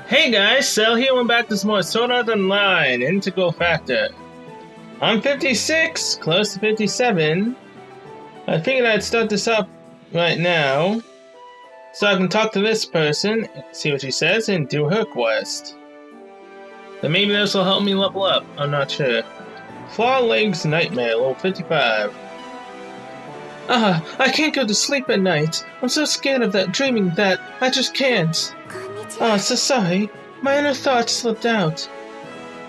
Hey guys, Cell here, we're back to some more Sword Art Online, Integral Factor. I'm 56, close to 57. I figured I'd start this up right now, so I can talk to this person, see what she says, and do her quest. Then maybe this will help me level up, I'm not sure. Claw Legs Nightmare, level 55. I can't go to sleep at night. I'm so scared of that dreaming that I just can't. So sorry. My inner thoughts slipped out.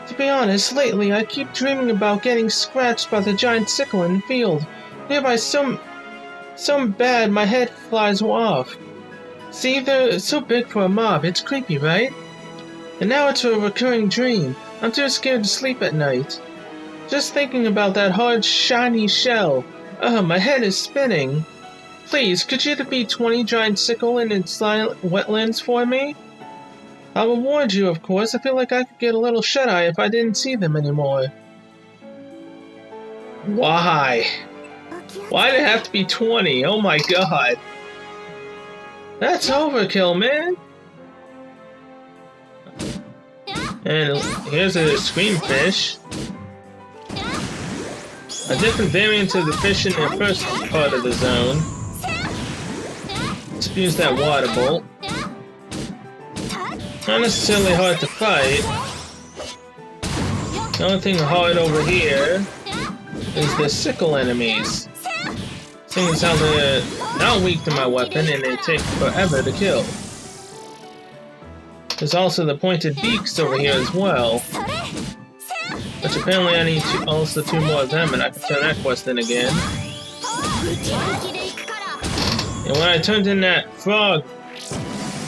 To be honest, lately I keep dreaming about getting scratched by the giant sickle in the field. Nearby so bad my head flies off. See, they're so big for a mob, it's creepy, right? And now it's a recurring dream. I'm too scared to sleep at night. Just thinking about that hard, shiny shell. My head is spinning. Please, could you defeat 20 giant sickle in its silent wetlands for me? I'll reward you, of course. I feel like I could get a little shut-eye if I didn't see them anymore. Why? Why'd it have to be 20? Oh my god. That's overkill, man. And here's a screamfish. A different variant of the fish in the first part of the zone. Spews that water bolt. Not necessarily hard to fight. The only thing hard over here is the sickle enemies. Seeing as how they're not weak to my weapon and they take forever to kill. There's also the pointed beaks over here as well. Which apparently I need also two more of them and I can turn that quest in again. And when I turned in that frog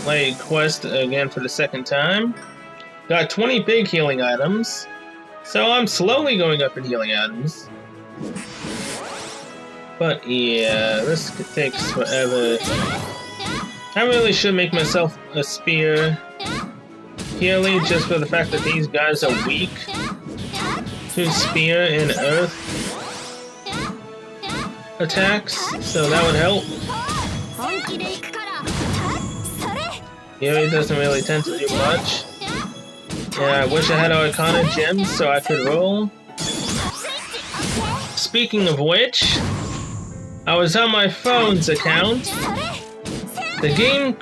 leg quest again for the second time, got 20 big healing items. So I'm slowly going up in healing items. But yeah, this takes forever. I really should make myself a spear healing just for the fact that these guys are weak to spear and earth attacks, so that would help. Yuri doesn't really tend to do much. Yeah, I wish I had Arcana gems so I could roll. Speaking of which, I was on my phone's account. The game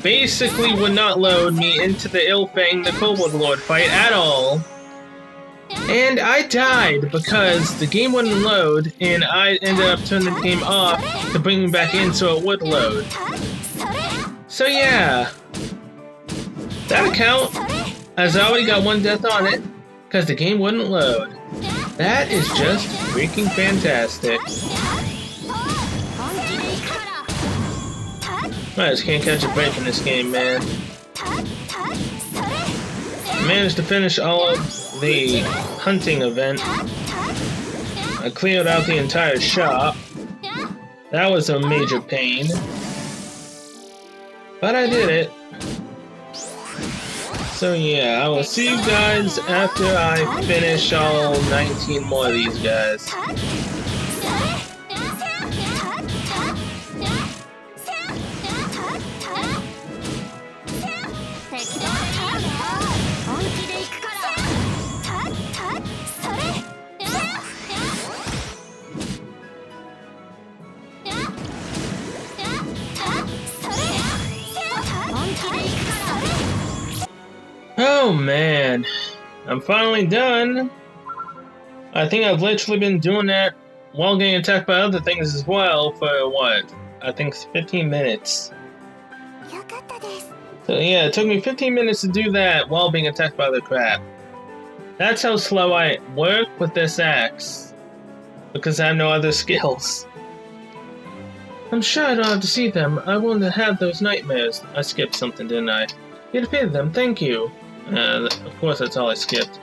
basically would not load me into the Ilfang the Kobold Lord fight at all. And I died because the game wouldn't load, and I ended up turning the game off to bring me back in so it would load. So yeah, that account has already got one death on it because the game wouldn't load. That is just freaking fantastic. I just can't catch a break in this game, man. I managed to finish all of the hunting event. I cleared out the entire shop. That was a major pain. But I did it. So yeah, I will see you guys after I finish all 19 more of these guys. Oh man, I'm finally done. I think I've literally been doing that while getting attacked by other things as well for what? I think 15 minutes. So yeah, it took me 15 minutes to do that while being attacked by other crap. That's how slow I work with this axe. Because I have no other skills. I'm sure I don't have to see them. I want to have those nightmares. I skipped something, didn't I? You defeated them, thank you. Of course that's all I skipped.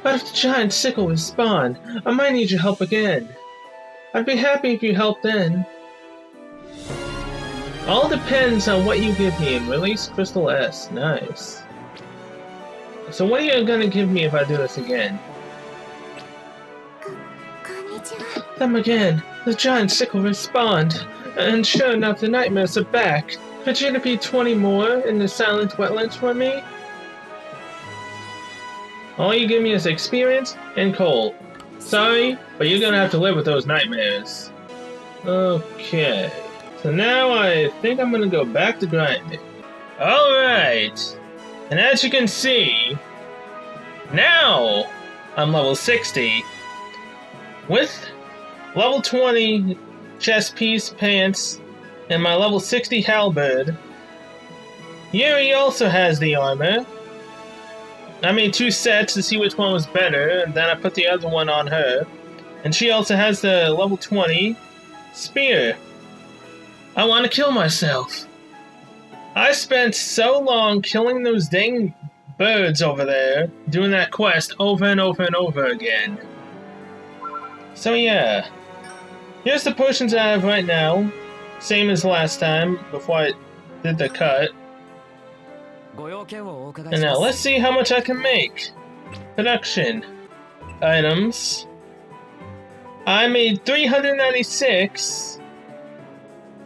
But if the giant sickle respawn, I might need your help again. I'd be happy if you helped then. All depends on what you give me and release Crystal S. Nice. So what are you gonna give me if I do this again? Them again. The giant sickle respawned. And sure enough, the nightmares are back. Could you repeat 20 more in the silent wetlands for me? All you give me is experience and coal. Sorry, but you're gonna have to live with those nightmares. Okay. So now I think I'm gonna go back to grinding. Alright. And as you can see, now I'm level 60 with level 20 chest piece, pants, and my level 60 halberd. Yuri also has the armor. I made 2 sets to see which one was better, and then I put the other one on her. And she also has the level 20 spear. I want to kill myself. I spent so long killing those dang birds over there, doing that quest over and over and over again. So yeah, here's the potions I have right now, same as last time before I did the cut. And now let's see how much I can make. Production. Items. I made 396.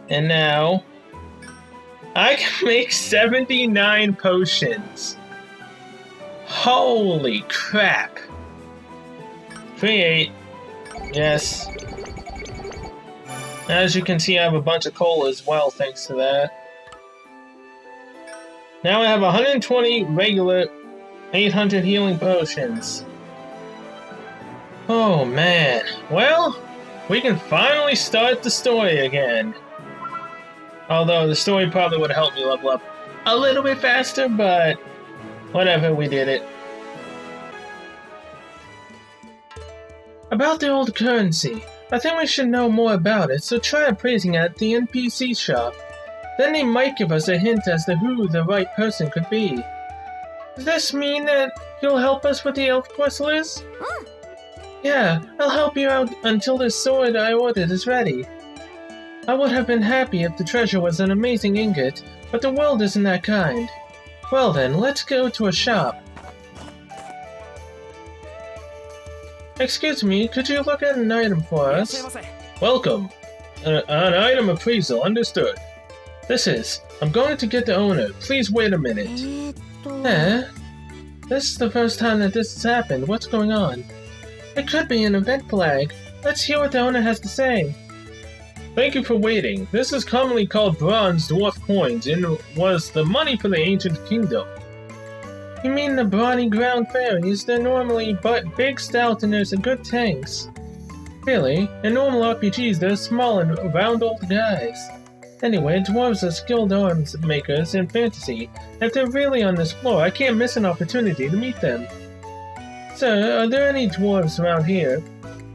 And now I can make 79 potions. Holy crap. Create. Yes. As you can see, I have a bunch of coal as well, thanks to that. Now I have 120 regular, 800 healing potions. Oh man. Well, we can finally start the story again. Although the story probably would have helped me level up a little bit faster, but whatever, we did it. About the old currency, I think we should know more about it, so try appraising it at the NPC shop. Then they might give us a hint as to who the right person could be. Does this mean that you'll help us with the elf quest, Liz? Yeah, I'll help you out until the sword I ordered is ready. I would have been happy if the treasure was an amazing ingot, but the world isn't that kind. Well then, let's go to a shop. Excuse me, could you look at an item for us? Welcome. An item appraisal, understood. I'm going to get the owner. Please wait a minute. This is the first time that this has happened. What's going on? It could be an event flag. Let's hear what the owner has to say. Thank you for waiting. This is commonly called bronze dwarf coins and was the money for the ancient kingdom. You mean the brawny ground fairies? They're normally but big, stout, and there's good tanks. Really? In normal RPGs, they're small and round old guys. Anyway, dwarves are skilled arms makers in fantasy. If they're really on this floor, I can't miss an opportunity to meet them. Sir, are there any dwarves around here?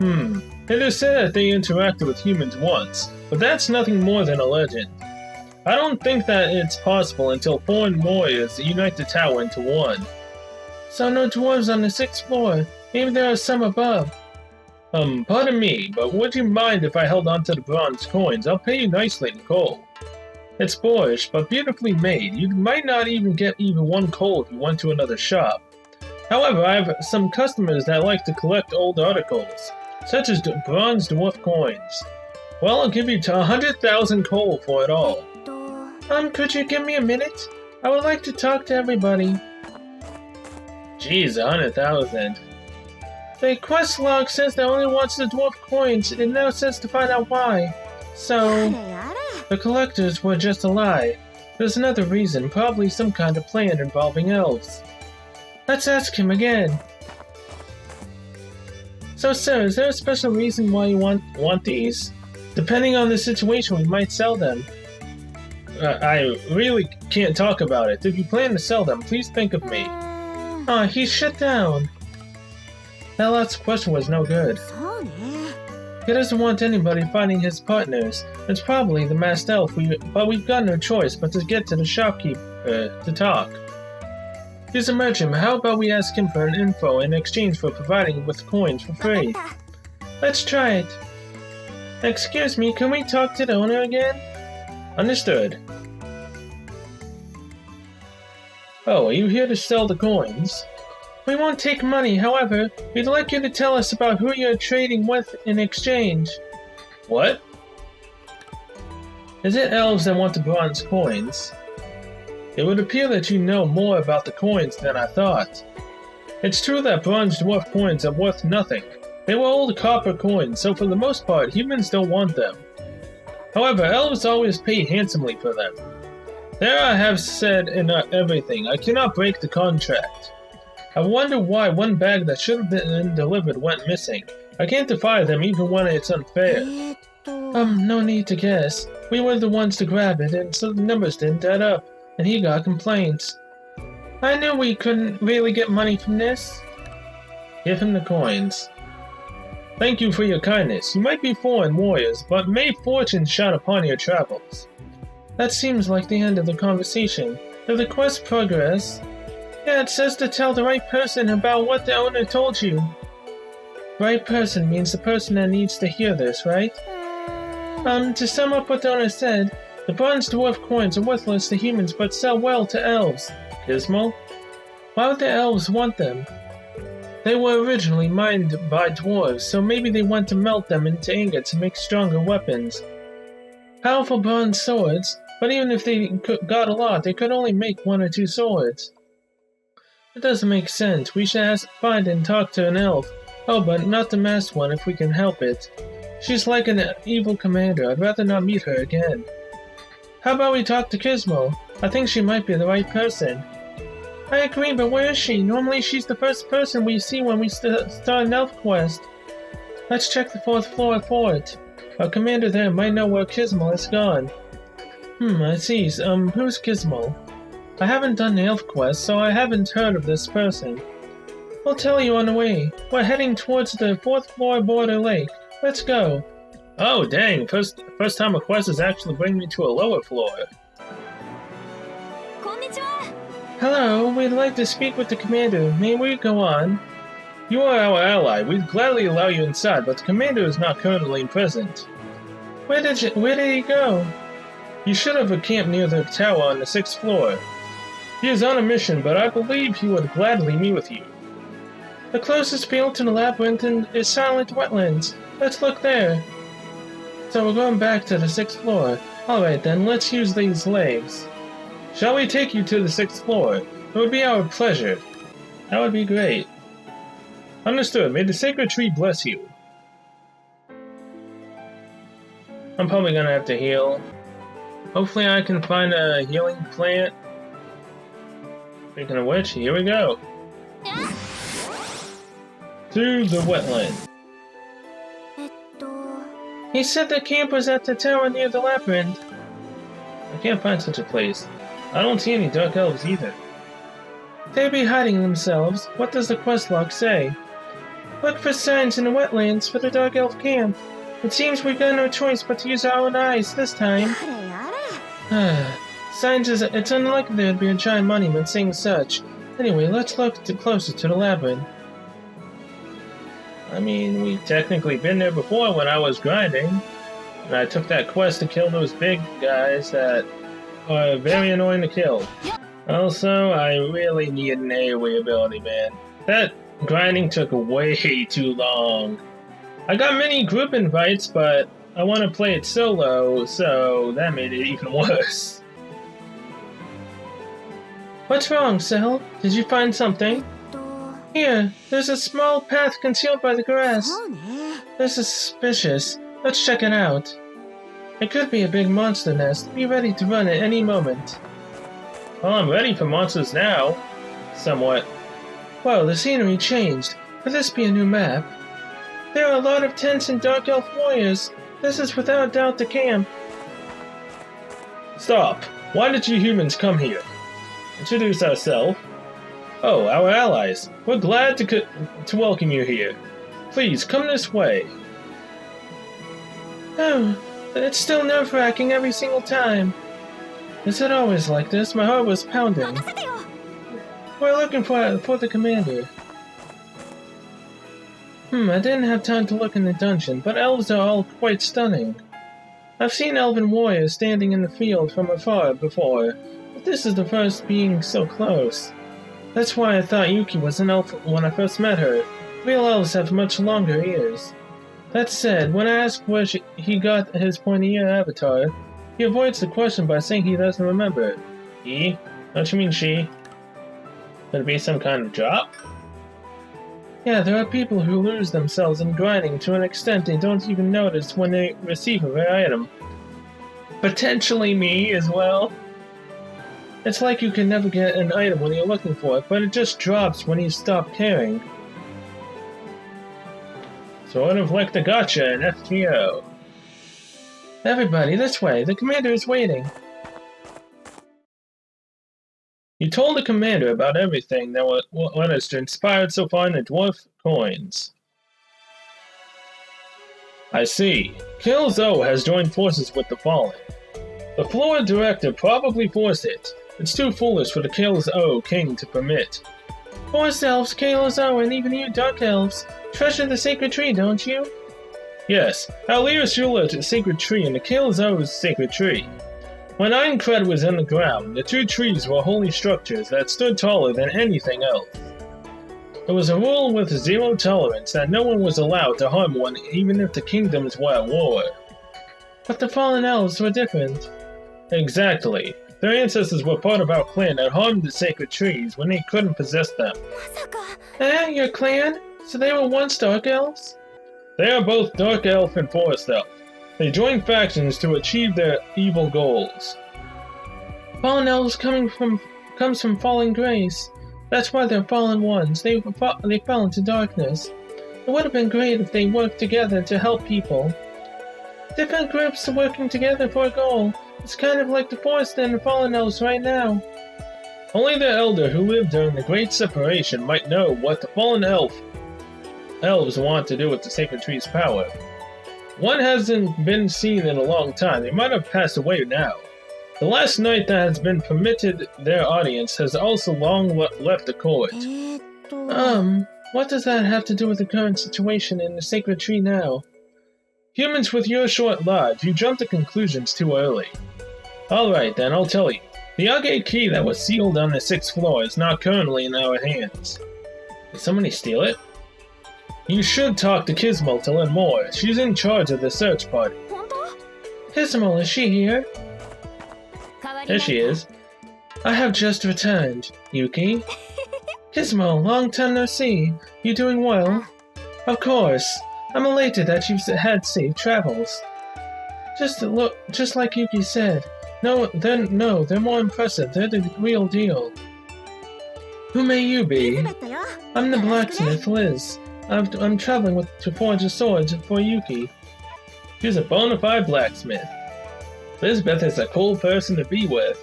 It is said that they interacted with humans once, but that's nothing more than a legend. I don't think that it's possible until foreign warriors unite the tower into one. So no dwarves on the 6th floor. Maybe there are some above. Pardon me, but would you mind if I held onto the bronze coins? I'll pay you nicely in coal. It's boorish, but beautifully made. You might not even get even 1 coal if you went to another shop. However, I have some customers that like to collect old articles, such as bronze dwarf coins. Well, I'll give you 100,000 coal for it all. Could you give me a minute? I would like to talk to everybody. Jeez, 100,000. The quest log says that only wants the dwarf coins. It now says to find out why. So, the collectors were just a lie. There's another reason, probably some kind of plan involving elves. Let's ask him again. So, sir, is there a special reason why you want these? Depending on the situation, we might sell them. I really can't talk about it. If you plan to sell them, please think of me. He's shut down. That last question was no good. He doesn't want anybody finding his partners. It's probably the masked elf, but we've got no choice but to get to the shopkeeper to talk. He's a merchant. How about we ask him for an info in exchange for providing with coins for free? Let's try it. Excuse me, can we talk to the owner again? Understood. Oh, are you here to sell the coins? We won't take money, however, we'd like you to tell us about who you're trading with in exchange. What? Is it elves that want the bronze coins? It would appear that you know more about the coins than I thought. It's true that bronze dwarf coins are worth nothing. They were old copper coins, so for the most part, humans don't want them. However, elves always pay handsomely for them. There I have said in everything, I cannot break the contract. I wonder why one bag that should have been delivered went missing. I can't defy them even when it's unfair. No need to guess. We were the ones to grab it, and so the numbers didn't add up, and he got complaints. I knew we couldn't really get money from this. Give him the coins. Thank you for your kindness. You might be foreign warriors, but may fortune shine upon your travels. That seems like the end of the conversation. Did the quest progress? Yeah, it says to tell the right person about what the owner told you. Right person means the person that needs to hear this, right? To sum up what the owner said, the bronze dwarf coins are worthless to humans but sell well to elves. Gizmo? Why would the elves want them? They were originally mined by dwarves, so maybe they want to melt them into ingots to make stronger weapons. Powerful bronze swords, but even if they got a lot, they could only make 1 or 2 swords. It doesn't make sense. We should find and talk to an elf. Oh, but not the masked one if we can help it. She's like an evil commander. I'd rather not meet her again. How about we talk to Gizmo? I think she might be the right person. I agree, but where is she? Normally she's the first person we see when we start an elf quest. Let's check the 4th floor fort. Our commander there might know where Gizmo has gone. I see. Who's Gizmo? I haven't done the elf quest, so I haven't heard of this person. We'll tell you on the way. We're heading towards the 4th floor border lake. Let's go. Oh, dang. First time a quest is actually bringing me to a lower floor. Hello, we'd like to speak with the commander. May we go on? You are our ally. We'd gladly allow you inside, but the commander is not currently present. Where did he go? You should have encamped near the tower on the 6th floor. He is on a mission, but I believe he would gladly meet with you. The closest field to the labyrinth is Silent Wetlands. Let's look there. So we're going back to the 6th floor. Alright then, let's use these legs. Shall we take you to the 6th floor? It would be our pleasure. That would be great. Understood. May the sacred tree bless you. I'm probably gonna have to heal. Hopefully I can find a healing plant. Speaking of which, here we go. To the wetland. He said the camp was at the tower near the labyrinth. I can't find such a place. I don't see any dark elves either. They'd be hiding themselves. What does the quest log say? Look for signs in the wetlands for the dark elf camp. It seems we've got no choice but to use our own eyes this time. Signs it's unlikely there'd be a giant monument saying such. Anyway, let's look closer to the labyrinth. I mean, we've technically been there before when I was grinding. And I took that quest to kill those big guys that are very annoying to kill. Also, I really need an AoE ability, man. That grinding took way too long. I got many group invites, but I want to play it solo, so that made it even worse. What's wrong, Cell? Did you find something? Here, there's a small path concealed by the grass. This is suspicious. Let's check it out. It could be a big monster nest. Be ready to run at any moment. Well, I'm ready for monsters now. Somewhat. Well, the scenery changed. Could this be a new map? There are a lot of tents and dark elf warriors. This is without doubt the camp. Stop! Why did you humans come here? Introduce ourselves. Oh, our allies. We're glad to welcome you here. Please, come this way. Oh, it's still nerve-wracking every single time. Is it always like this? My heart was pounding. We're looking for the commander. I didn't have time to look in the dungeon, but elves are all quite stunning. I've seen elven warriors standing in the field from afar before, but this is the first being so close. That's why I thought Yuki was an elf when I first met her. Real elves have much longer ears. That said, when I asked where he got his pointy ear avatar, He avoids the question by saying he doesn't remember. He? Don't you mean she? Could it be some kind of job? Yeah, there are people who lose themselves in grinding to an extent they don't even notice when they receive a rare item. Potentially me as well. It's like you can never get an item when you're looking for it, but it just drops when you stop caring. Sort of like the gotcha in FGO. Everybody, this way. The commander is waiting. You told the commander about everything that what has transpired so far in the dwarf coins. I see. Killzo has joined forces with the Fallen. The floor director probably forced it. It's too foolish for the Killzo king to permit. Forest elves, Killzo, and even you dark elves treasure the sacred tree, don't you? Yes, our leaders rule the sacred tree and the Killzo's sacred tree. When Ironcred was in the ground, the two trees were holy structures that stood taller than anything else. There was a rule with zero tolerance that no one was allowed to harm one even if the kingdoms were at war. But the fallen elves were different. Exactly. Their ancestors were part of our clan that harmed the sacred trees when they couldn't possess them. Your clan? So they were once dark elves? They are both dark elf and forest elf. They joined factions to achieve their evil goals. Fallen elves comes from fallen grace. That's why they're fallen ones. They fell into darkness. It would have been great if they worked together to help people. Different groups working together for a goal. It's kind of like the forest and the fallen elves right now. Only the elder who lived during the Great Separation might know what the fallen elves want to do with the sacred tree's power. One hasn't been seen in a long time. They might have passed away now. The last knight that has been permitted their audience has also long left the court. What does that have to do with the current situation in the sacred tree now? Humans with your short lives, you jump to conclusions too early. Alright then, I'll tell you. The Age key that was sealed on the 6th floor is not currently in our hands. Did somebody steal it? You should talk to Kismel to learn more. She's in charge of the search party. Kismel, is she here? There she is. I have just returned, Yuki. Kismel, long time no see. You doing well? Of course. I'm elated that you've had safe travels. Just like Yuki said. They're more impressive. They're the real deal. Who may you be? I'm the blacksmith, Liz. I'm traveling to forge a sword for Yuki. She's a bona fide blacksmith. Lisbeth is a cool person to be with.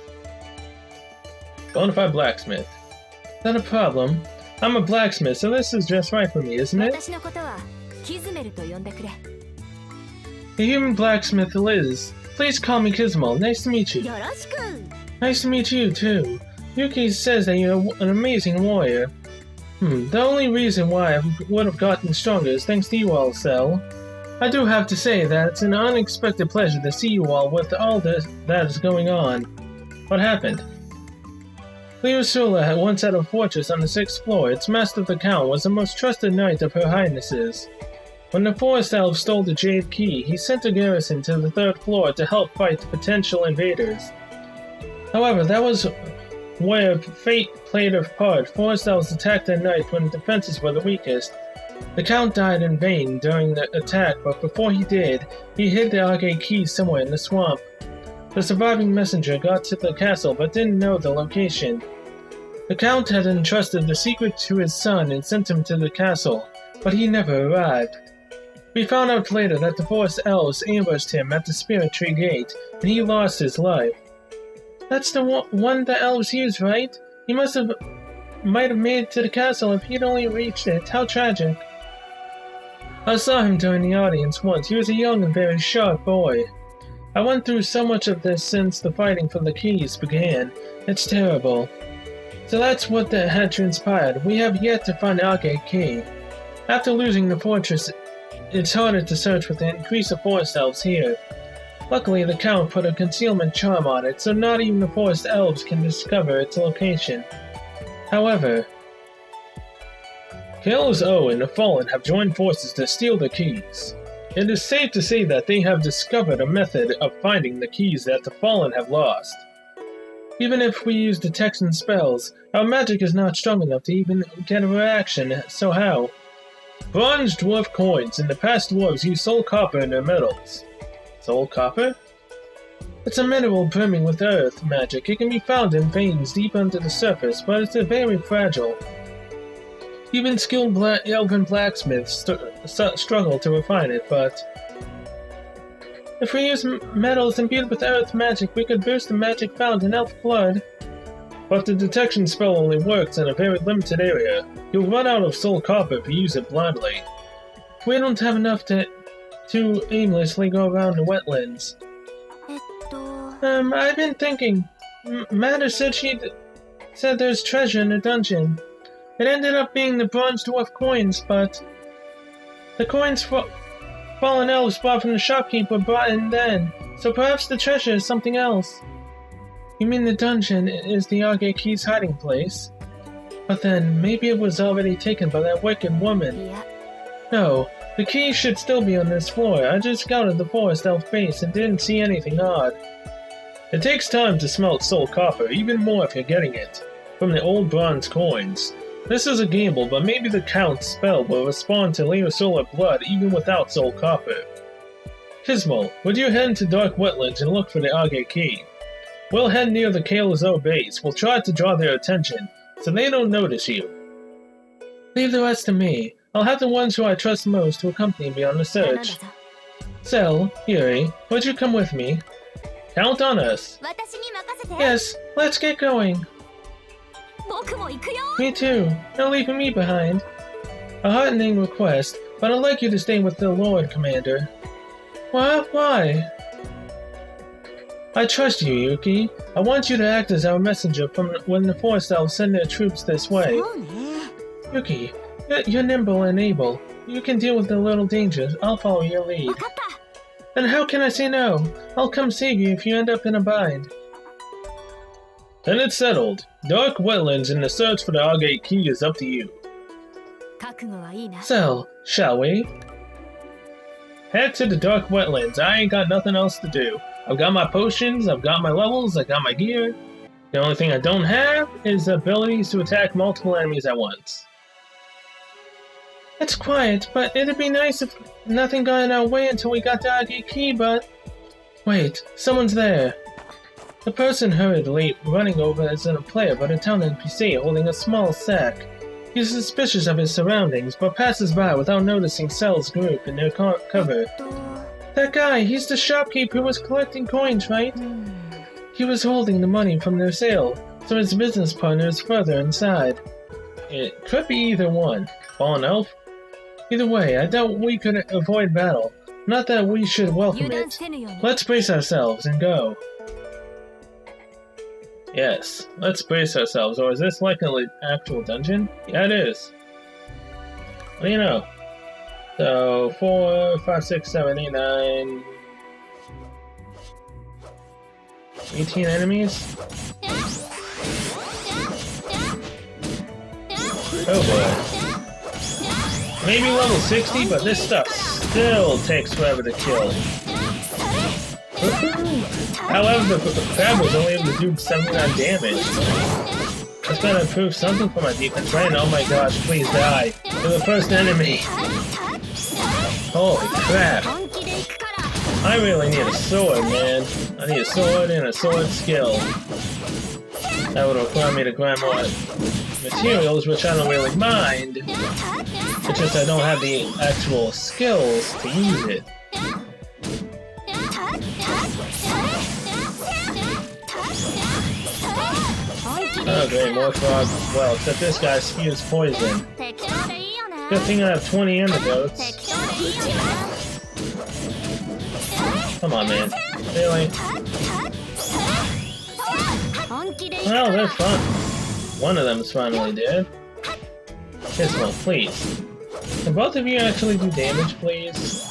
Bona fide blacksmith. Not a problem. I'm a blacksmith, so this is just right for me, isn't it? The human blacksmith Liz. Please call me Kismel. Nice to meet you. Nice to meet you, too. Yuki says that you're an amazing warrior. The only reason why I would have gotten stronger is thanks to you all, Cell. I do have to say that it's an unexpected pleasure to see you all with all that is going on. What happened? Leosula had once had a fortress on the 6th floor. Its master, the Count, was the most trusted knight of her highnesses. When the forest elf stole the Jade Key, he sent a garrison to the 3rd floor to help fight potential invaders. However, that was where fate played a part. Forest elves attacked at night when defenses were the weakest. The Count died in vain during the attack, but before he did, he hid the Age Key somewhere in the swamp. The surviving messenger got to the castle but didn't know the location. The Count had entrusted the secret to his son and sent him to the castle, but he never arrived. We found out later that the forest elves ambushed him at the Spirit Tree Gate, and he lost his life. That's the one the elves used, right? He might have made it to the castle if he'd only reached it. How tragic. I saw him during the audience once. He was a young and very sharp boy. I went through so much of this since the fighting for the keys began. It's terrible. So that's what had transpired. We have yet to find the Age Key. After losing the fortress, it's harder to search with the increase of forest elves here. Luckily, the Count put a concealment charm on it, so not even the forest elves can discover its location. However, Killzo and the Fallen have joined forces to steal the keys. It is safe to say that they have discovered a method of finding the keys that the Fallen have lost. Even if we use detection spells, our magic is not strong enough to even get a reaction, so how? Bronze dwarf coins. In the past, dwarves used soul copper in their metals. Soul copper? It's a mineral brimming with earth magic. It can be found in veins deep under the surface, but it's very fragile. Even skilled elven blacksmiths struggle to refine it, but if we use metals imbued with earth magic, we could boost the magic found in elf blood. But the detection spell only works in a very limited area. You'll run out of soul copper if you use it blindly. We don't have enough to aimlessly go around the wetlands. I've been thinking. Matter said said there's treasure in the dungeon. It ended up being the bronze dwarf coins, but the coins fallen elves bought from the shopkeeper brought in then, so perhaps the treasure is something else. You mean the dungeon is the Arge Key's hiding place? But then, maybe it was already taken by that wicked woman. Yeah. No, the key should still be on this floor. I just scouted the forest elf base and didn't see anything odd. It takes time to smelt soul copper, even more if you're getting it from the old bronze coins. This is a gamble, but maybe the Count's spell will respond to Leo Solar blood even without soul copper. Kismo, would you head into Dark Wetlands and look for the Arge Key? We'll head near the Kalezo base. We'll try to draw their attention, so they don't notice you. Leave the rest to me. I'll have the ones who I trust most to accompany me on the search. Cell, Yuri, would you come with me? Count on us. Yes, let's get going. Me too. No leaving me behind. A heartening request, but I'd like you to stay with the Lord, Commander. What? Why? I trust you, Yuki. I want you to act as our messenger from when the Forest Elves send their troops this way. Yuki, you're nimble and able. You can deal with the little dangers. I'll follow your lead. Then how can I say no? I'll come save you if you end up in a bind. Then it's settled. Dark Wetlands and the search for the Arge Key is up to you. So, shall we? Head to the Dark Wetlands. I ain't got nothing else to do. I've got my potions, I've got my levels, I got my gear. The only thing I don't have is the abilities to attack multiple enemies at once. It's quiet, but it'd be nice if nothing got in our way until we got the Arge Key, but... Wait, someone's there. The person hurriedly running over isn't a player but a town NPC holding a small sack. He's suspicious of his surroundings, but passes by without noticing Cell's group in their cover. That guy, he's the shopkeeper who was collecting coins, right? He was holding the money from their sale, so his business partner is further inside. It could be either one. Fallen elf? Either way, I doubt we could avoid battle. Not that we should welcome it. Let's brace ourselves and go. Yes, let's brace ourselves. Or is this like an actual dungeon? Yeah, it is. What do you know? So, 4, 5, 6, 7, 8, 9... 18 enemies? Oh boy. Maybe level 60, but this stuff still takes forever to kill. However, the crab was only able to do 79 damage. That's gotta improve something for my defense, right? Oh my gosh, please die. You're the first enemy. Holy crap. I really need a sword, man. I need a sword and a sword skill. That would require me to grind more materials, which I don't really mind. It's just I don't have the actual skills to use it. Oh great, more frog. Well, except this guy spews poison. Good thing I have 20 antidotes. Come on, man. Really? Well, they're fun. One of them is finally dead. This one, please. Can both of you actually do damage, please?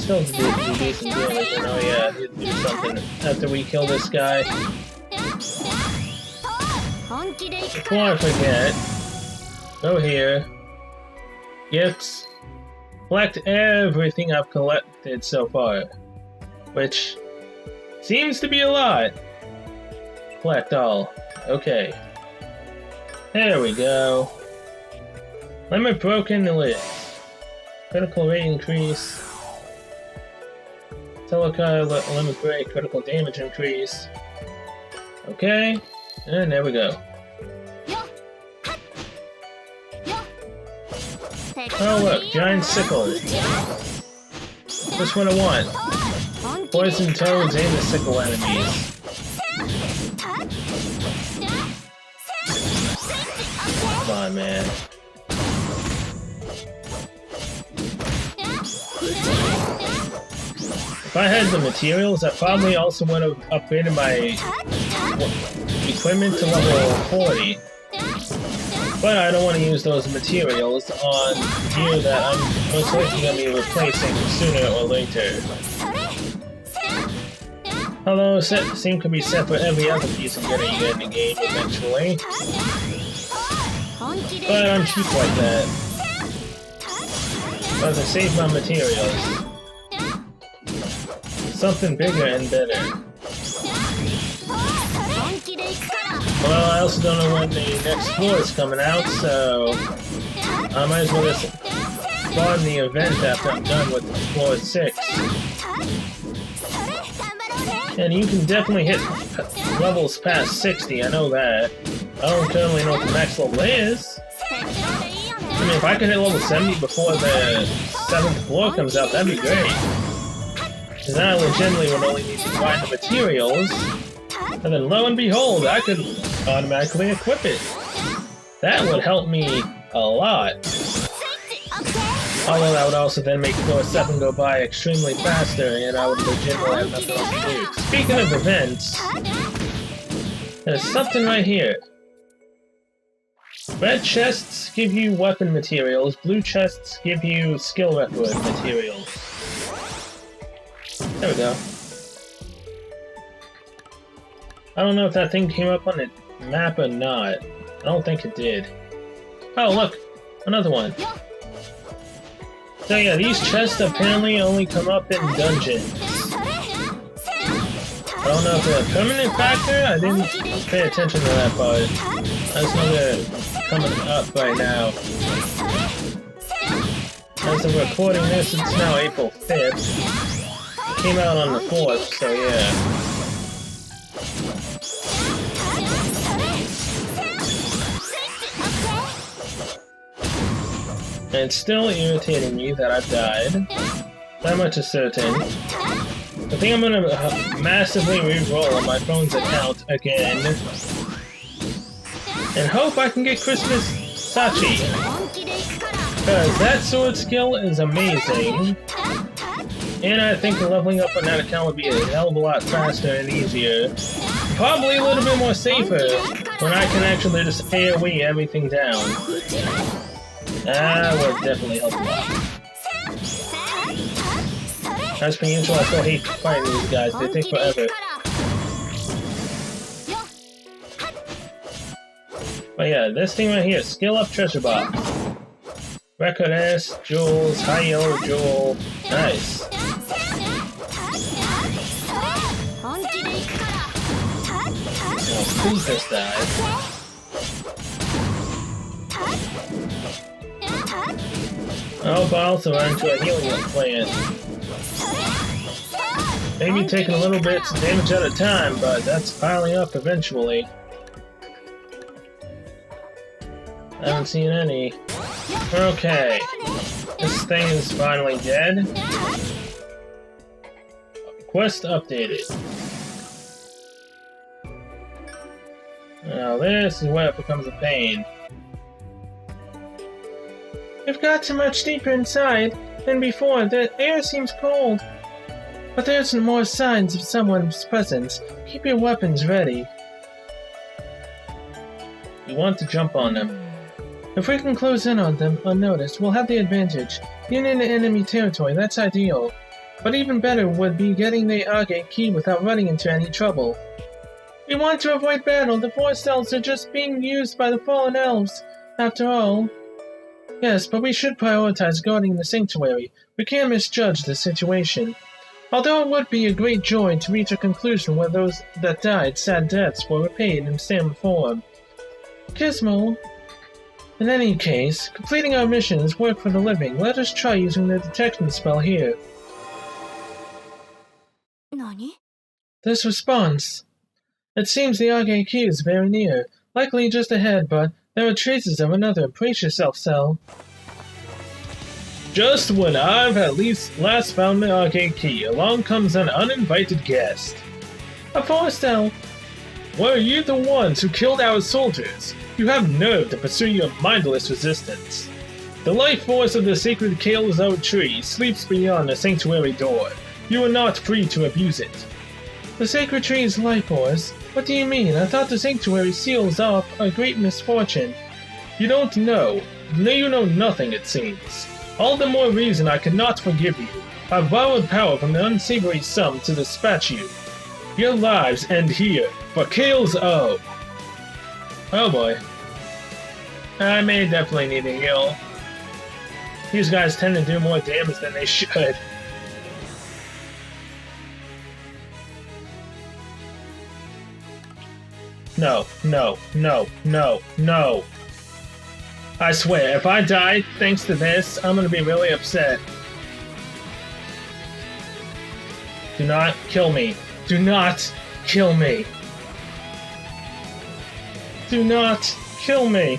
Still do decent damage, and oh yeah, I need to do something after we kill this guy. Before I forget, go here. Gifts. Collect everything I've collected so far. Which seems to be a lot. Collect all. Okay. There we go. Limit broken list. Critical rate increase. Telecar limit break. Critical damage increase. Okay. And there we go. Oh look, giant sickle. Just what I want. Poison toads aim at sickle enemies. Come on, man. If I had the materials, I probably also would have upgraded my equipment to level 40. But I don't want to use those materials on gear that I'm most likely going to be replacing sooner or later. Although same could be said for every other piece I'm going to get in the game eventually. But I'm cheap like that. But to save my materials. Something bigger and better. Well, I also don't know when the next floor is coming out, so I might as well just spawn the event after I'm done with floor 6. And you can definitely hit levels past 60, I know that. I don't currently know what the max level is. I mean, if I could hit level 70 before the 7th floor comes out, that'd be great. Because then I legitimately would only need to find the materials, and then lo and behold, I could automatically equip it. That would help me a lot. Although that would also then make floor 7 go by extremely faster, and I would legitimately have nothing else to do. Speaking of events, there's something right here. Red chests give you weapon materials, blue chests give you skill record materials. There we go. I don't know if that thing came up on the map or not. I don't think it did. Oh, look! Another one. So yeah, these chests apparently only come up in dungeons. I don't know if they're a permanent factor, I didn't pay attention to that part. I just know they're coming up right now. As of recording this, it's now April 5th. It came out on the 4th, so yeah. And it's still irritating me that I've died. That much is certain. I think I'm gonna massively re-roll on my phone's account again. And hope I can get Christmas Sachi. Because that sword skill is amazing. And I think leveling up on that account would be a hell of a lot faster and easier. Probably a little bit more safer when I can actually just AoE everything down. That would definitely help a lot. As per usual, I still hate fighting these guys. They take forever. But yeah, this thing right here, skill up treasure box. Record S, jewels, high yellow jewel. Nice. Oh, please just die. Oh, but I also ran into a healing plant. Maybe taking a little bit of damage at a time, but that's piling up eventually. I haven't seen any. Okay. This thing is finally dead. Quest updated. Now this is where it becomes a pain. We've got so much deeper inside than before. The air seems cold. But there's more signs of someone's presence. Keep your weapons ready. We want to jump on them. If we can close in on them unnoticed, we'll have the advantage. Being in enemy territory, that's ideal. But even better would be getting the Agate key without running into any trouble. We want to avoid battle. The forest elves are just being used by the fallen elves, after all. Yes, but we should prioritize guarding the sanctuary. We can't misjudge the situation. Although it would be a great joy to reach a conclusion where those that died sad deaths were repaid in some form. Gizmo. In any case, completing our mission is work for the living. Let us try using the detection spell here. Nani? This response. It seems the Argate Key is very near, likely just ahead, but there are traces of another. Brace yourself, Cell. Just when I've at least last found the Argate Key, along comes an uninvited guest. A forest elf. Were you the ones who killed our soldiers? You have nerve to pursue your mindless resistance. The life force of the sacred Kael'Zar tree sleeps beyond the sanctuary door. You are not free to abuse it. The sacred tree's life force? What do you mean? I thought the sanctuary seals off a great misfortune. You don't know. You know nothing, it seems. All the more reason I cannot forgive you. I've borrowed power from the unsavory sum to dispatch you. Your lives end here, for Kael'Zar. Oh boy. I may definitely need a heal. These guys tend to do more damage than they should. No, no, no, no, no. I swear, if I die thanks to this, I'm gonna be really upset. Do not kill me. Do not kill me. Do not kill me.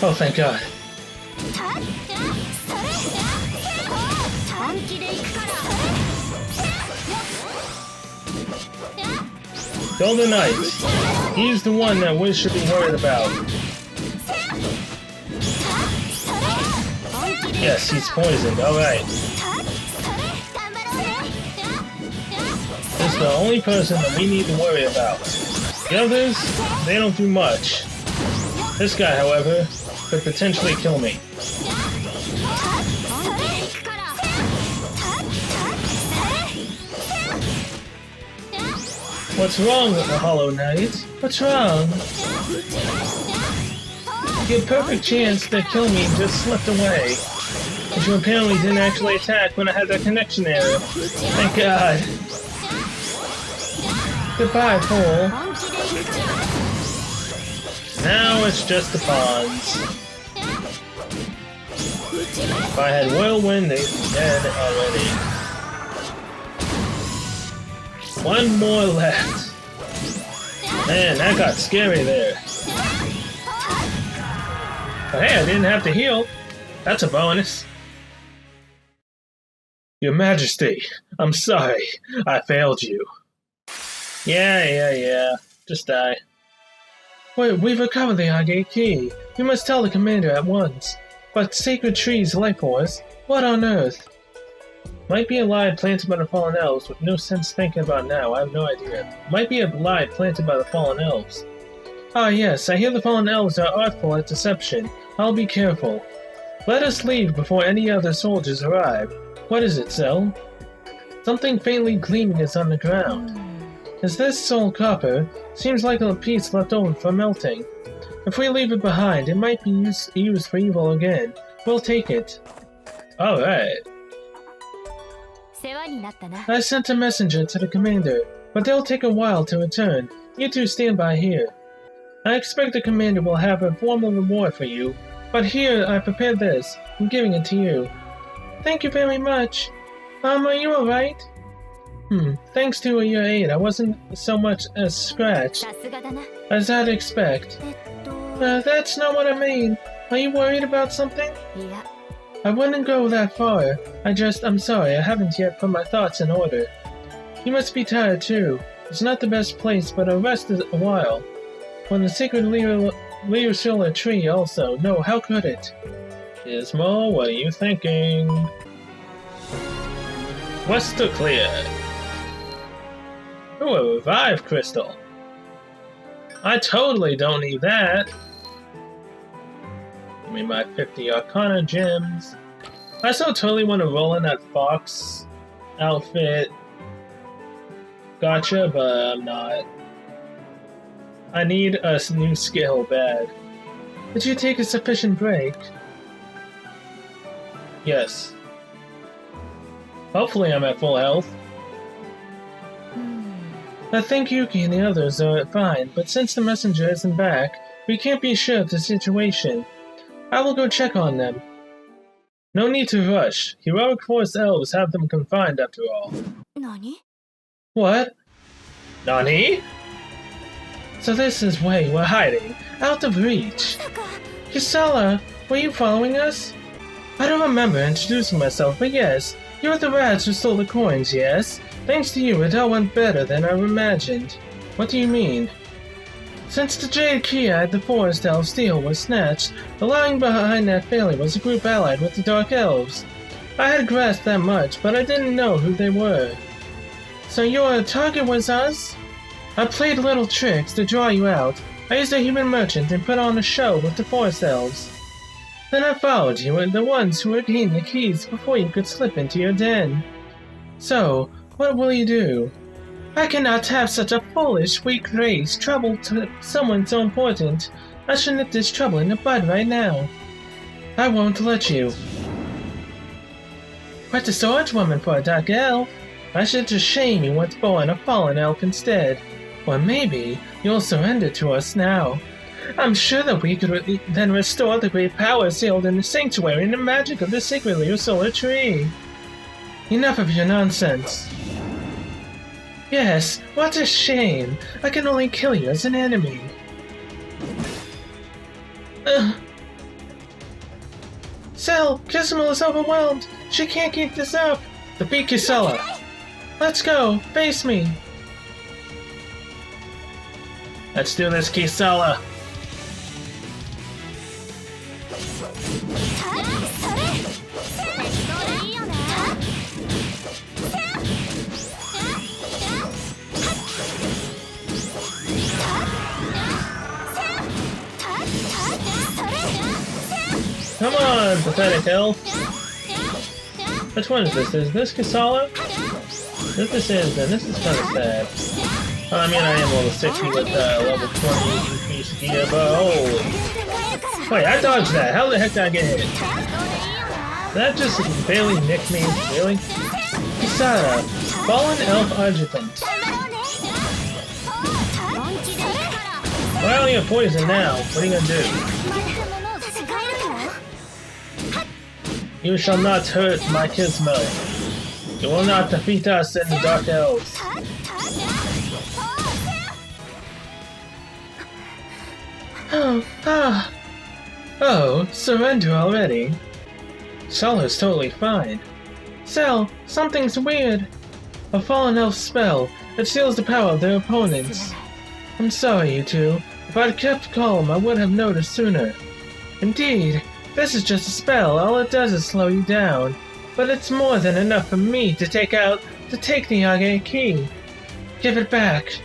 Oh, thank God. Golden Knight. He's the one that we should be worried about. Yes, he's poisoned. Alright. This is the only person that we need to worry about. The others, they don't do much. This guy, however, could potentially kill me. What's wrong with the Hollow Knight? What's wrong? Your perfect chance to kill me just slipped away. But you apparently didn't actually attack when I had that connection error. Thank God. Goodbye, fool. Now it's just the pawns. If I had Whirlwind, they'd be dead already. One more left. Man, that got scary there. But hey, I didn't have to heal. That's a bonus. Your Majesty, I'm sorry. I failed you. Yeah. Just die. Wait, we've recovered the Argate Key. We must tell the commander at once. But Sacred Tree's life force? What on earth? Might be a lie planted by the fallen elves with no sense thinking about now. I have no idea. Might be a lie planted by the fallen elves. Ah yes, I hear the fallen elves are artful at deception. I'll be careful. Let us leave before any other soldiers arrive. What is it, Cell? Something faintly gleaming is on the ground. Is this soul copper? Seems like a piece left over from melting. If we leave it behind, it might be used for evil again. We'll take it. Alright. I sent a messenger to the commander, but they'll take a while to return. You two stand by here. I expect the commander will have a formal reward for you, but here I prepared this. I'm giving it to you. Thank you very much. Are you alright? Thanks to your aid, I wasn't so much as scratched as I'd expect. That's not what I mean. Are you worried about something? I wouldn't go that far. I'm sorry, I haven't yet put my thoughts in order. You must be tired too. It's not the best place, but I'll rest a while. When the sacred Leosolar tree also. No, how could it? Gizmo, what are you thinking? Wester clear. Ooh, a revive crystal. I totally don't need that. Give me my 50 Arcana gems. I so totally want to roll in that fox outfit. Gotcha, but I'm not. I need a new skill bad. Did you take a sufficient break? Yes. Hopefully I'm at full health. I think Yuki and the others are fine, but since the messenger isn't back, we can't be sure of the situation. I will go check on them. No need to rush. Heroic Forest elves have them confined after all. Nani? What? Nani? So this is where you were hiding, out of reach. Kisala, were you following us? I don't remember introducing myself, but yes, you're the rats who stole the coins, yes? Thanks to you, it all went better than I imagined. What do you mean? Since the jade key I had the forest elf steal was snatched, the lying behind that failure was a group allied with the Dark Elves. I had grasped that much, but I didn't know who they were. So your target was us? I played little tricks to draw you out. I used a human merchant and put on a show with the forest elves. Then I followed you and the ones who had gained the keys before you could slip into your den. So, what will you do? I cannot have such a foolish, weak race trouble to someone so important. I should nip this trouble in the bud right now. I won't let you. Quite a swordswoman for a dark elf. I should just shame you once born a fallen elf instead. Or maybe you'll surrender to us now. I'm sure that we could then restore the great power sealed in the sanctuary and the magic of the sacred solar tree. Enough of your nonsense. Yes, what a shame. I can only kill you as an enemy. Cell, Kissamel is overwhelmed. She can't keep this up. Defeat Kisela. Let's go. Face me. Let's do this, Kisela. Come on, pathetic elf. Which one is this? Is this Kisala? If this is, then this is kind of sad. I mean, I am level 60 with level 20 increased gear, but holy. Wait, I dodged that. How the heck did I get hit? That just barely nicked me. Really? Kisara, fallen elf adjutant. Well, you're poisoned now. What are you gonna do? You shall not hurt my Kismo. You will not defeat us in the Dark Elves. Oh, surrender already. Cell is totally fine. Cell, something's weird. A fallen elf spell. It steals the power of their opponents. I'm sorry, you two. If I'd kept calm, I would have noticed sooner. Indeed. This is just a spell, all it does is slow you down. But it's more than enough for me to take the Yage key. Give it back.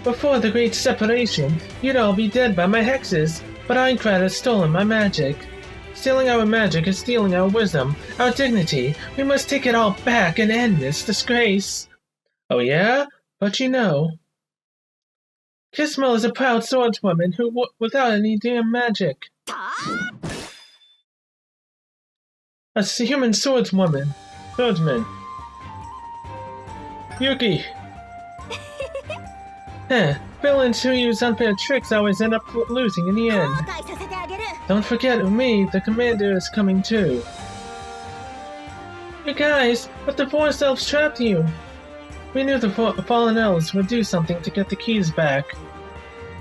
Before the Great Separation, you'd all be dead by my hexes, but Aincrad has stolen my magic. Stealing our magic is stealing our wisdom, our dignity. We must take it all back and end this disgrace. Oh yeah? But you know. Kismel is a proud swordswoman who without any damn magic. A human swordsman. Yuki. Villains who use unfair tricks always end up losing in the end. Don't forget me, the commander is coming too. You guys, but the forest elves trapped you. We knew the fallen elves would do something to get the keys back.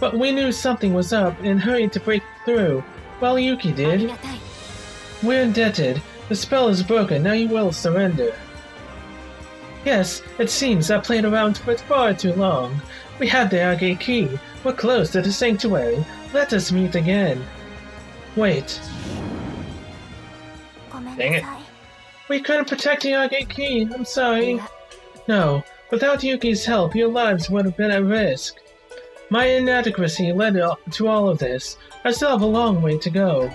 But we knew something was up and hurried to break through. Well, Yuki did. We're indebted. The spell is broken, now you will surrender. Yes, it seems I played around for far too long. We have the Yage key. We're close to the sanctuary. Let us meet again. Wait. Dang it. We couldn't protect the Yage key. I'm sorry. No, without Yuki's help, your lives would have been at risk. My inadequacy led to all of this. I still have a long way to go.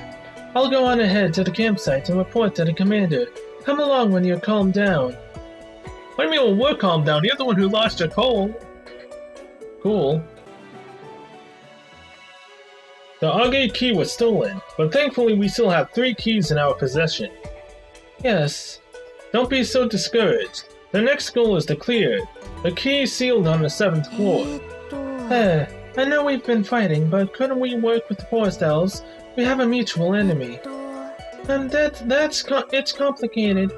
I'll go on ahead to the campsite and report to the commander. Come along when you're calmed down. What do you mean when we're calmed down? You're the one who lost your coal. Cool. The Agate key was stolen, but thankfully we still have 3 keys in our possession. Yes. Don't be so discouraged. The next goal is to clear it. The key is sealed on the 7th floor. I know we've been fighting, but couldn't we work with the forest elves? We have a mutual enemy. It's complicated.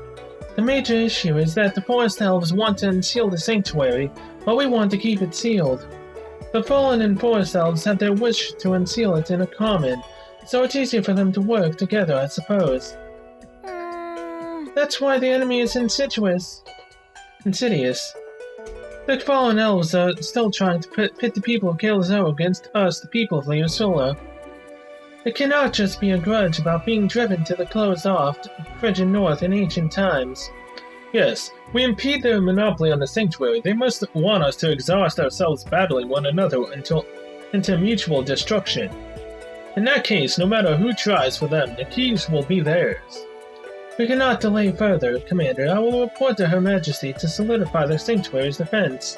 The major issue is that the forest elves want to unseal the sanctuary, but we want to keep it sealed. The fallen and forest elves have their wish to unseal it in a common, so it's easier for them to work together, I suppose. That's why the enemy is insidious. The fallen elves are still trying to pit the people of Kailazoo against us, the people of Leosula. It cannot just be a grudge about being driven to the closed-off frigid north in ancient times. Yes, we impede their monopoly on the sanctuary. They must want us to exhaust ourselves battling one another into mutual destruction. In that case, no matter who tries for them, the keys will be theirs. We cannot delay further, Commander. I will report to Her Majesty to solidify the sanctuary's defense.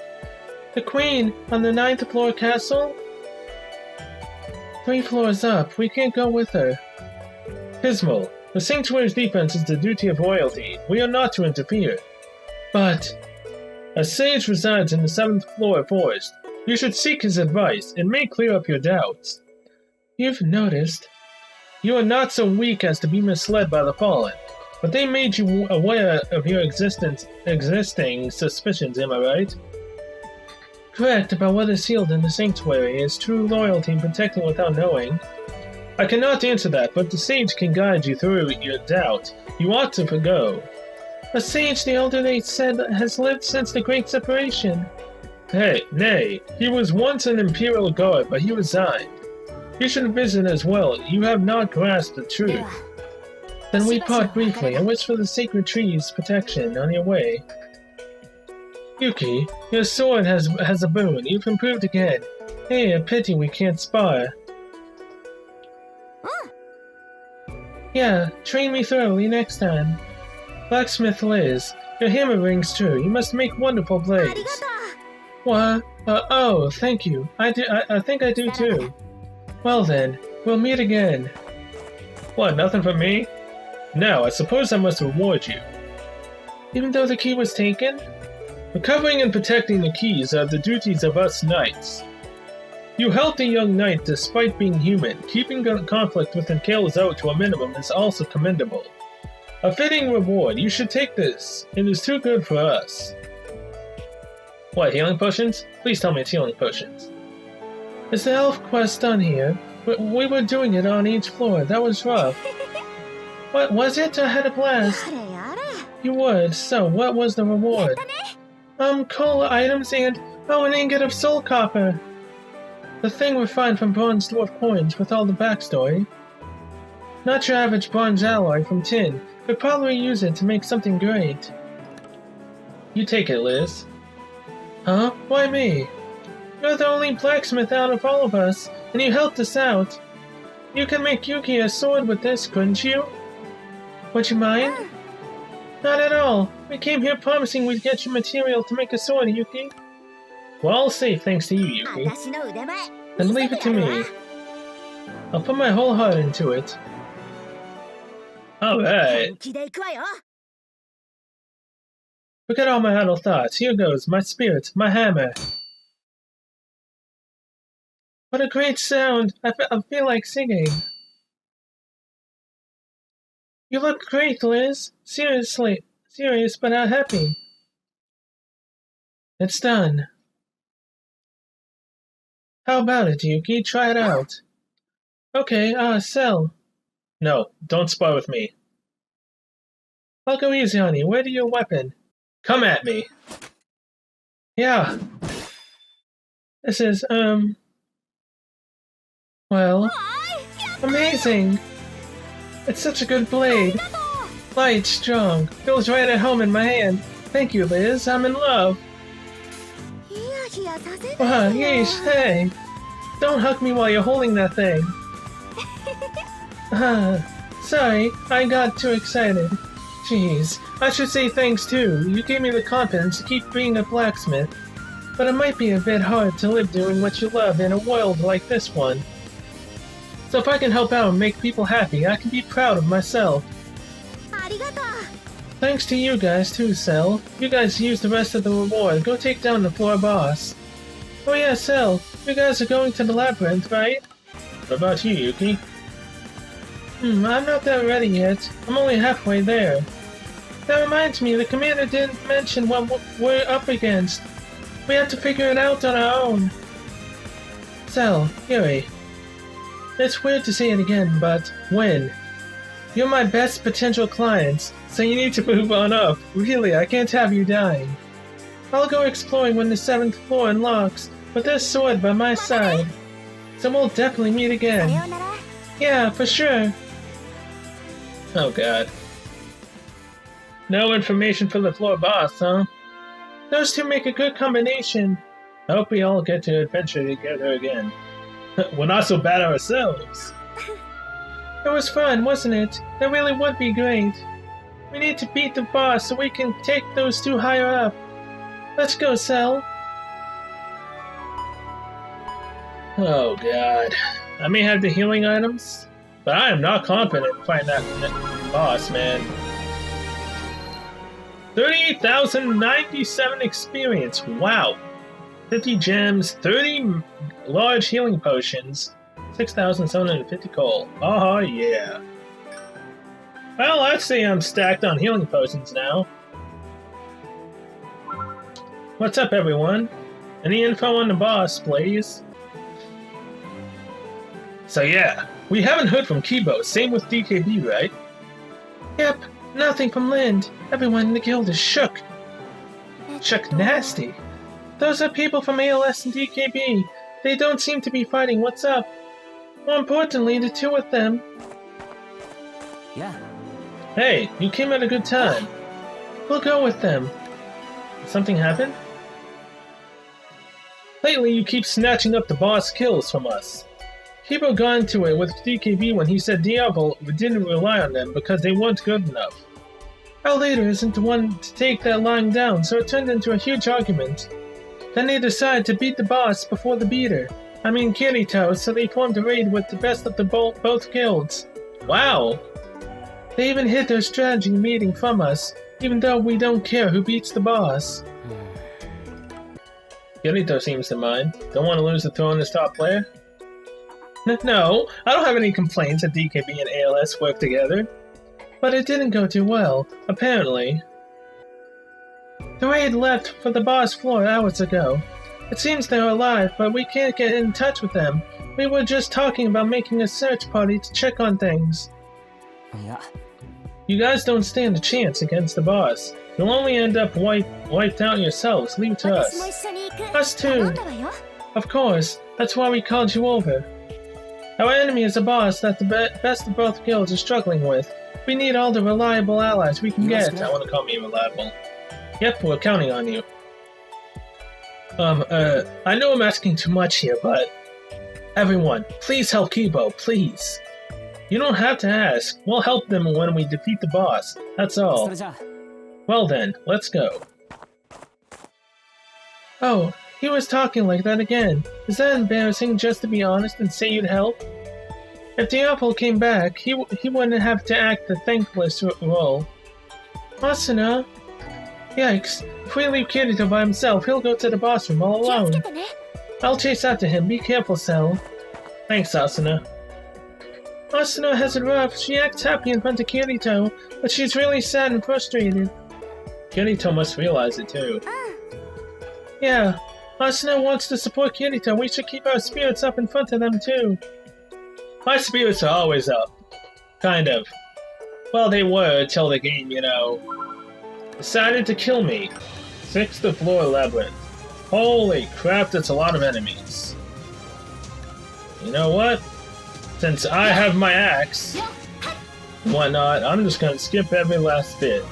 The Queen, on the 9th floor castle? 3 floors up. We can't go with her. Pismo, the sanctuary's defense is the duty of royalty. We are not to interfere. But a sage resides in the 7th floor forest. You should seek his advice. It may clear up your doubts. You've noticed. You are not so weak as to be misled by the fallen. But they made you aware of your existing suspicions, am I right? Correct about what is sealed in the sanctuary is true loyalty and protecting without knowing. I cannot answer that, but the sage can guide you through your doubt. You ought to go. A sage, the elder they said, has lived since the Great Separation. Nay, he was once an imperial guard, but he resigned. You should visit as well. You have not grasped the truth. Then we part briefly. I wish for the sacred tree's protection on your way. Yuki, your sword has a boon. You've improved again. Hey, a pity we can't spar. Yeah, train me thoroughly next time. Blacksmith Liz, your hammer rings true. You must make wonderful blades. What? Oh, thank you. I think I do too. Well then, we'll meet again. What, nothing from me? Now, I suppose I must reward you. Even though the key was taken? Recovering and protecting the keys are the duties of us knights. You helped a young knight despite being human. Keeping conflict within Kailazoo to a minimum is also commendable. A fitting reward. You should take this. It is too good for us. What, healing potions? Please tell me it's healing potions. Is the elf quest done here? We were doing it on each floor. That was rough. What was it? I had a blast. You would. So, what was the reward? Cola items and, an ingot of soul copper. The thing we find from bronze dwarf coins with all the backstory. Not your average bronze alloy from tin. Could probably use it to make something great. You take it, Liz. Huh? Why me? You're the only blacksmith out of all of us, and you helped us out. You can make Yuki a sword with this, couldn't you? Would you mind? Not at all. We came here promising we'd get you material to make a sword, Yuki. We're all safe thanks to you, Yuki. Then leave it to me. I'll put my whole heart into it. Alright. Forget all my idle thoughts. Here goes, my spirit, my hammer. What a great sound! I feel like singing. You look great, Liz. Seriously. Serious, but not happy. It's done. How about it, Yuki? Try it out. Okay, sell. No, don't spar with me. I'll go easy on you. Where do your weapon? Come at me. Yeah. This is, well, amazing. It's such a good blade. Light, strong, feels right at home in my hand. Thank you, Liz. I'm in love. Wow, yeesh, hey. Don't hug me while you're holding that thing. Sorry, I got too excited. Jeez, I should say thanks too. You gave me the confidence to keep being a blacksmith. but it might be a bit hard to live doing what you love in a world like this one. So if I can help out and make people happy, I can be proud of myself. Thanks to you guys too, Cell. You guys use the rest of the reward. Go take down the floor boss. Oh yeah, Cell. You guys are going to the labyrinth, right? What about you, Yuki? I'm not that ready yet. I'm only halfway there. That reminds me, the commander didn't mention what we're up against. We have to figure it out on our own. Cell, Yuri. It's weird to say it again, but when? You're my best potential clients, so you need to move on up. Really, I can't have you dying. I'll go exploring when the 7th floor unlocks, with this sword by my side. So we'll definitely meet again. Yeah, for sure. Oh god. No information for the floor boss, huh? Those two make a good combination. I hope we all get to adventure together again. We're not so bad ourselves. It was fun, wasn't it? That really would be great. We need to beat the boss so we can take those two higher up. Let's go, Cell. Oh god. I may have the healing items, but I am not confident in fighting that boss, man. 38,097 experience. Wow. 50 gems, 30 large healing potions, 6,750 coal. Oh yeah. Well, I'd say I'm stacked on healing potions now. What's up, everyone? Any info on the boss, please? So yeah, we haven't heard from Kibo, same with DKB, right? Yep, nothing from Lind. Everyone in the guild is shook. Shook nasty. Those are people from ALS and DKB. They don't seem to be fighting. What's up? More importantly, the two of them. Yeah. Hey, you came at a good time. We'll go with them. Something happened? Lately, you keep snatching up the boss kills from us. Kibo got into it with DKB when he said Diablo didn't rely on them because they weren't good enough. Our leader isn't the one to take that lying down, so it turned into a huge argument. Then they decided to beat the boss before the beater. I mean Kirito, so they formed a raid with the best of the both guilds. Wow! They even hid their strategy meeting from us, even though we don't care who beats the boss. Kirito seems to mind. Don't want to lose the throne as top player? No, I don't have any complaints that DKB and ALS work together. But it didn't go too well, apparently. The raid left for the boss floor hours ago. It seems they're alive, but we can't get in touch with them. We were just talking about making a search party to check on things. Yeah. You guys don't stand a chance against the boss. You'll only end up wiped out yourselves. Leave it to us. Us too. Of course, that's why we called you over. Our enemy is a boss that the best of both guilds are struggling with. We need all the reliable allies we can get. I want to call me reliable. Yep, we're counting on you. I know I'm asking too much here, but... Everyone, please help Kibo, please. You don't have to ask. We'll help them when we defeat the boss. That's all. Well then, let's go. Oh, he was talking like that again. Is that embarrassing just to be honest and say you'd help? If Diablo came back, he wouldn't have to act the thankless role. Asuna? Yikes. If we leave Kirito by himself, he'll go to the boss room all alone. I'll chase after him. Be careful, Cell. Thanks, Asuna. Asuna has it rough. She acts happy in front of Kirito, but she's really sad and frustrated. Kirito must realize it too. Yeah, Asuna wants to support Kirito. We should keep our spirits up in front of them too. My spirits are always up. Kind of. Well, they were until the game, decided to kill me. 6th floor labyrinth. Holy crap, that's a lot of enemies. You know what? Since I have my axe and whatnot, I'm just gonna skip every last bit.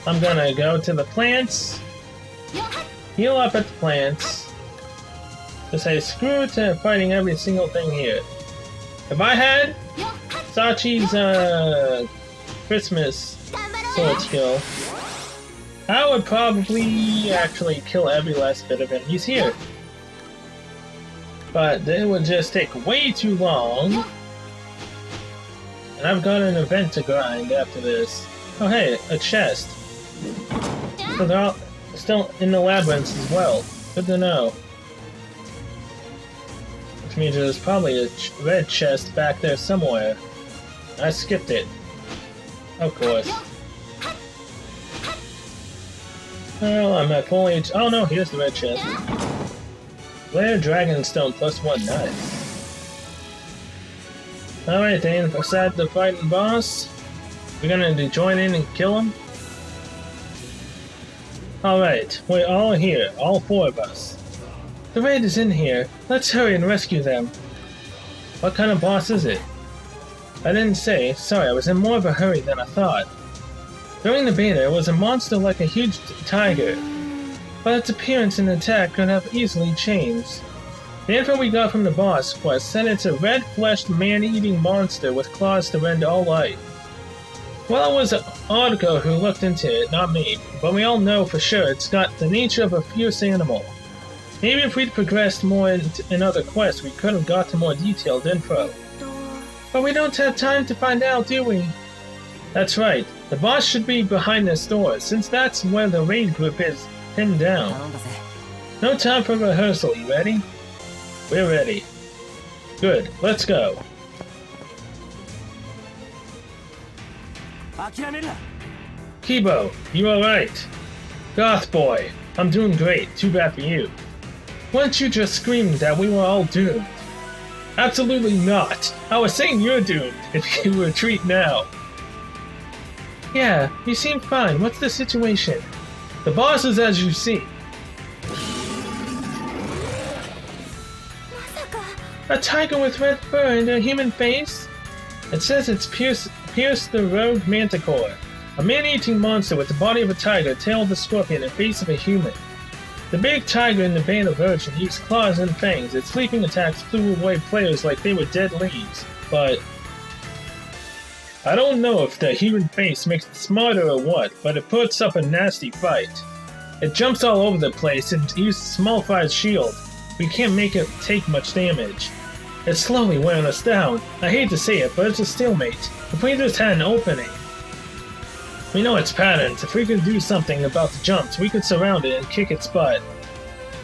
I'm gonna go to the plants, heal up at the plants, to say screw to fighting every single thing here. If I had Sachi's Christmas sword skill, I would probably actually kill every last bit of enemies here. But it would just take way too long. And I've got an event to grind after this. Oh hey, a chest. So they're all still in the labyrinths as well. Good to know. Which means there's probably a red chest back there somewhere. I skipped it. Of course. Well, I'm at full HP. Oh no, here's the red chest. Rare Dragonstone +1, nice. Alright, then, aside the fighting boss, we're gonna join in and kill him. Alright, we're all here, all 4 of us. The raid is in here. Let's hurry and rescue them. What kind of boss is it? I didn't say. Sorry, I was in more of a hurry than I thought. During the beta, it was a monster like a huge tiger, but its appearance and attack could have easily changed. The info we got from the boss quest said it's a red-fleshed man-eating monster with claws to rend all life. Well, it was Audco who looked into it, not me, but we all know for sure it's got the nature of a fierce animal. Maybe if we'd progressed more in other quests, we could have got to more detailed info. But we don't have time to find out, do we? That's right. The boss should be behind this door, since that's where the raid group is pinned down. No time for rehearsal, you ready? We're ready. Good, let's go. Kibo, you alright? Goth boy, I'm doing great, too bad for you. Weren't you just screaming that we were all doomed? Absolutely not! I was saying you're doomed, if you retreat now. Yeah, you seem fine. What's the situation? The boss is as you see. A tiger with red fur and a human face? It says it's pierced the rogue Manticore, a man-eating monster with the body of a tiger, tail of a scorpion, and face of a human. The big tiger in the beta version used claws and fangs. Its sleeping attacks flew away players like they were dead leaves, but I don't know if the human face makes it smarter or what, but it puts up a nasty fight. It jumps all over the place and uses small fire's shield. We can't make it take much damage. It's slowly wearing us down. I hate to say it, but it's a stalemate. If we just had an opening. We know its patterns. If we could do something about the jumps, we could surround it and kick its butt.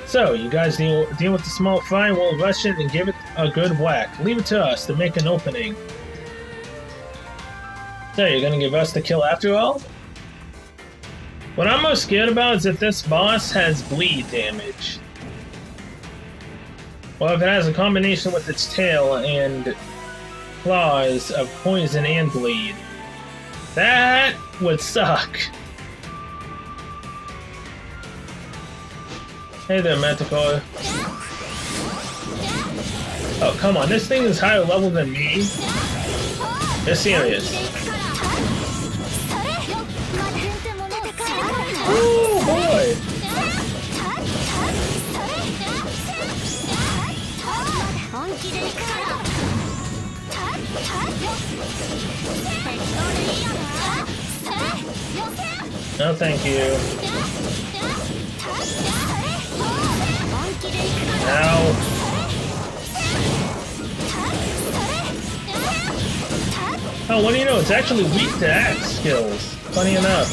So, you guys deal with the small fry, we'll rush it and give it a good whack. Leave it to us to make an opening. So, you're gonna give us the kill after all? What I'm most scared about is if this boss has bleed damage. Or if it has a combination with its tail and claws of poison and bleed. That would suck. Hey there, Manticore. Oh, come on, this thing is higher level than me? You're serious. Oh boy! No, thank you. Ow. Oh, what do you know? It's actually weak to axe skills. Funny enough.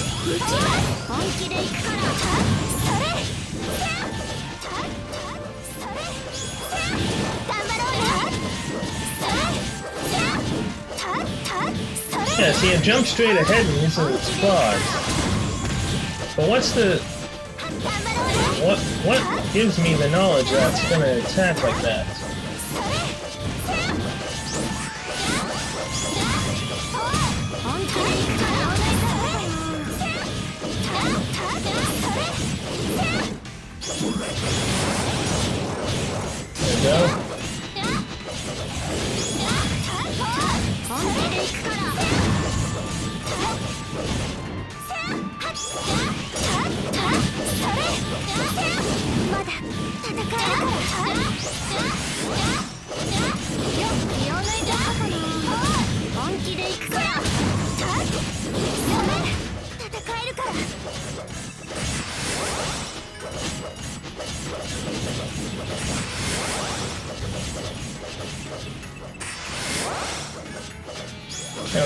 Yeah, see, it jumps straight ahead and uses its claws. But what's the... What gives me the knowledge that it's gonna attack like that? There we go.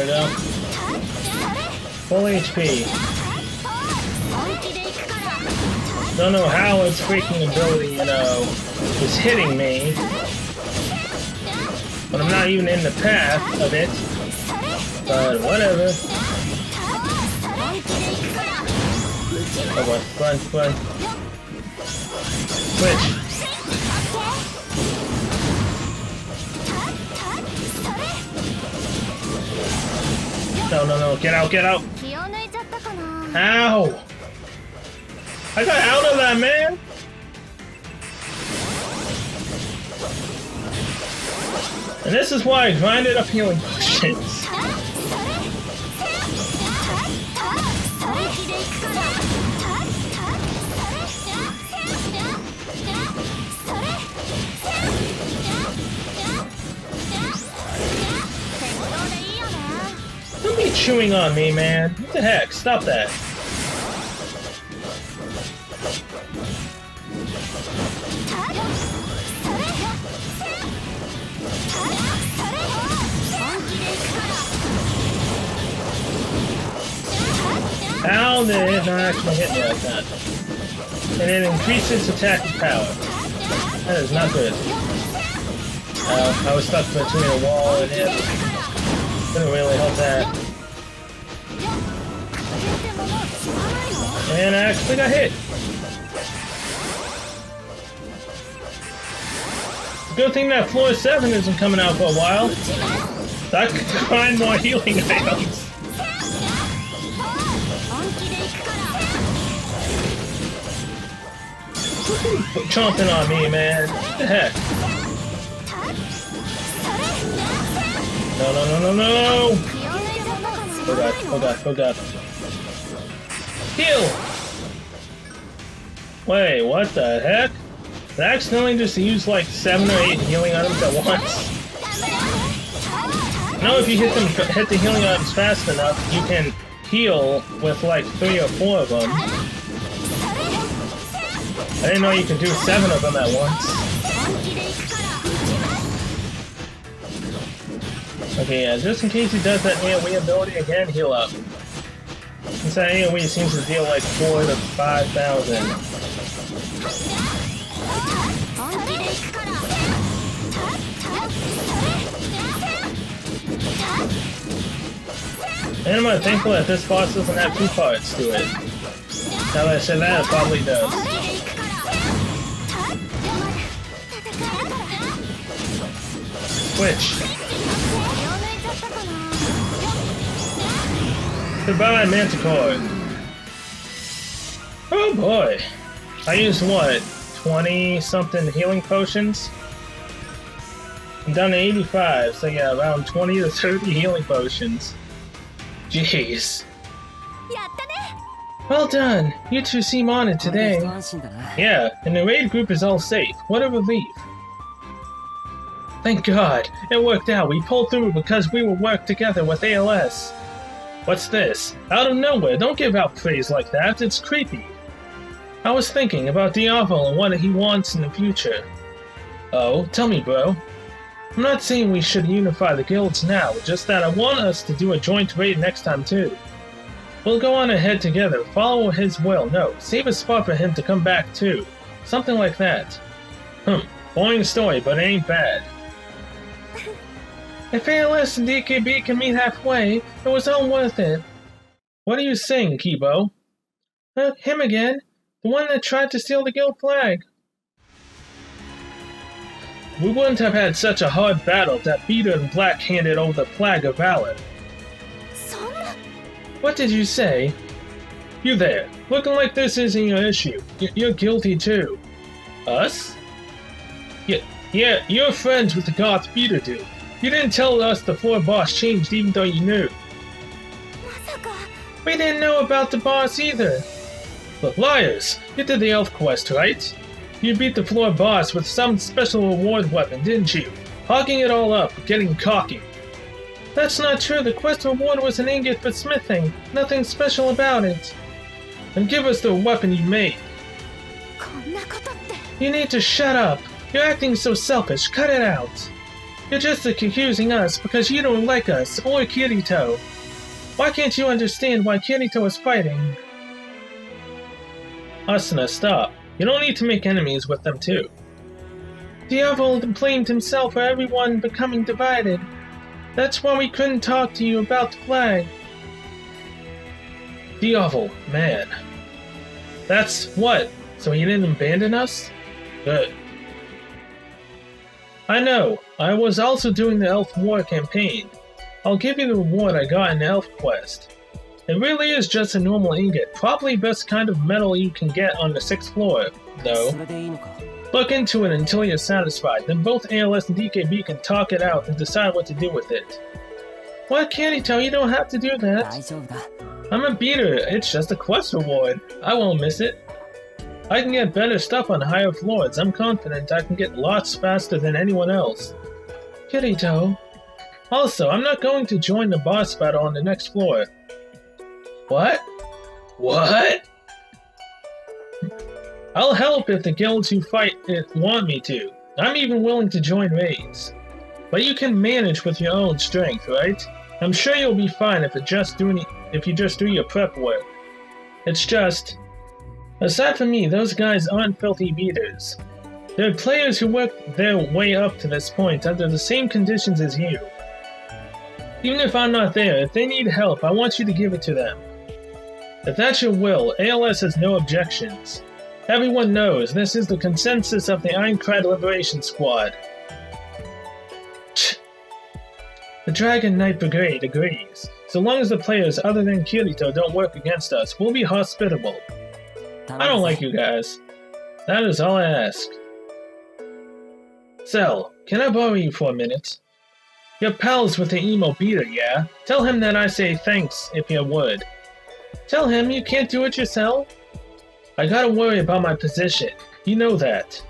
we go. Full HP. Don't know how its freaking ability, is hitting me. But I'm not even in the path of it. But whatever. Oh boy, run. Switch. No, get out. Ow! I got out of that, man! And this is why I grinded up healing potions. Don't be chewing on me, man. What the heck? Stop that. Ow, they did not actually hit me like that. And it increases attack power. That is not good. Ow, I was stuck between a wall and him. Didn't really help that. And I actually got hit. Good thing that floor 7 isn't coming out for a while. So I could find more healing items. Chomping on me, man. What the heck? No. Oh god. Heal! Wait, what the heck? Did I accidentally just use like 7 or 8 healing items at once? Now if you hit the healing items fast enough, you can heal with like 3 or 4 of them. I didn't know you could do 7 of them at once. Okay, yeah, just in case he does that AoE ability again, heal up. Since that AoE seems to deal like 4,000 to 5,000. And I'm thankful that this boss doesn't have 2 parts to it. Now that I said that, it probably does. Switch. Goodbye, Manticore. Oh boy. I used what? 20-something healing potions? I'm down to 85, so yeah, around 20 to 30 healing potions. Jeez. Well done! You two seem on it today. Yeah, and the raid group is all safe. What a relief. Thank God! It worked out. We pulled through because we will work together with ALS. What's this? Out of nowhere, don't give out praise like that. It's creepy. I was thinking about Diavol and what he wants in the future. Oh, tell me, bro. I'm not saying we should unify the guilds now, just that I want us to do a joint raid next time too. We'll go on ahead together, follow his will, no, save a spot for him to come back too. Something like that. Boring story, but it ain't bad. If ALS and DKB can meet halfway, it was all worth it. What are you saying, Kibo? Him again. The one that tried to steal the guild flag. We wouldn't have had such a hard battle if that Beater and Black handed over the flag of valor. What did you say? You there, looking like this isn't your issue. You're guilty too. Us? Yeah, you're friends with the Goth Beater dude. You didn't tell us the floor boss changed even though you knew. We didn't know about the boss either. But liars, you did the elf quest, right? You beat the floor boss with some special reward weapon, didn't you? Hogging it all up, getting cocky. That's not true, the quest reward was an ingot for smithing. Nothing special about it. Then give us the weapon you made. You need to shut up. You're acting so selfish, cut it out. You're just accusing us because you don't like us or Kirito. Why can't you understand why Kirito is fighting? Asuna, stop. You don't need to make enemies with them too. Diavol blamed himself for everyone becoming divided. That's why we couldn't talk to you about the flag. Diavol, man. That's what? So he didn't abandon us? Good. I know. I was also doing the Elf War campaign. I'll give you the reward I got in the Elf Quest. It really is just a normal ingot, probably best kind of metal you can get on the 6th floor, though. Look into it until you're satisfied, then both ALS and DKB can talk it out and decide what to do with it. What can he tell you? Don't have to do that. I'm a beater, it's just a quest reward. I won't miss it. I can get better stuff on higher floors. I'm confident I can get lots faster than anyone else. Kirito. Also, I'm not going to join the boss battle on the next floor. What? What? I'll help if the guilds who fight it want me to. I'm even willing to join raids. But you can manage with your own strength, right? I'm sure you'll be fine if you just do your prep work. It's just... Aside from me, those guys aren't filthy beaters. They're players who work their way up to this point under the same conditions as you. Even if I'm not there, if they need help, I want you to give it to them. If that's your will, ALS has no objections. Everyone knows this is the consensus of the Ironclad Liberation Squad. The Dragon Knight Brigade agrees. So long as the players other than Kirito don't work against us, we'll be hospitable. I don't like you guys. That is all I ask. Cell, can I borrow you for a minute? You're pals with the emo beater, yeah? Tell him that I say thanks if you would. Tell him you can't do it yourself? I gotta worry about my position. You know that.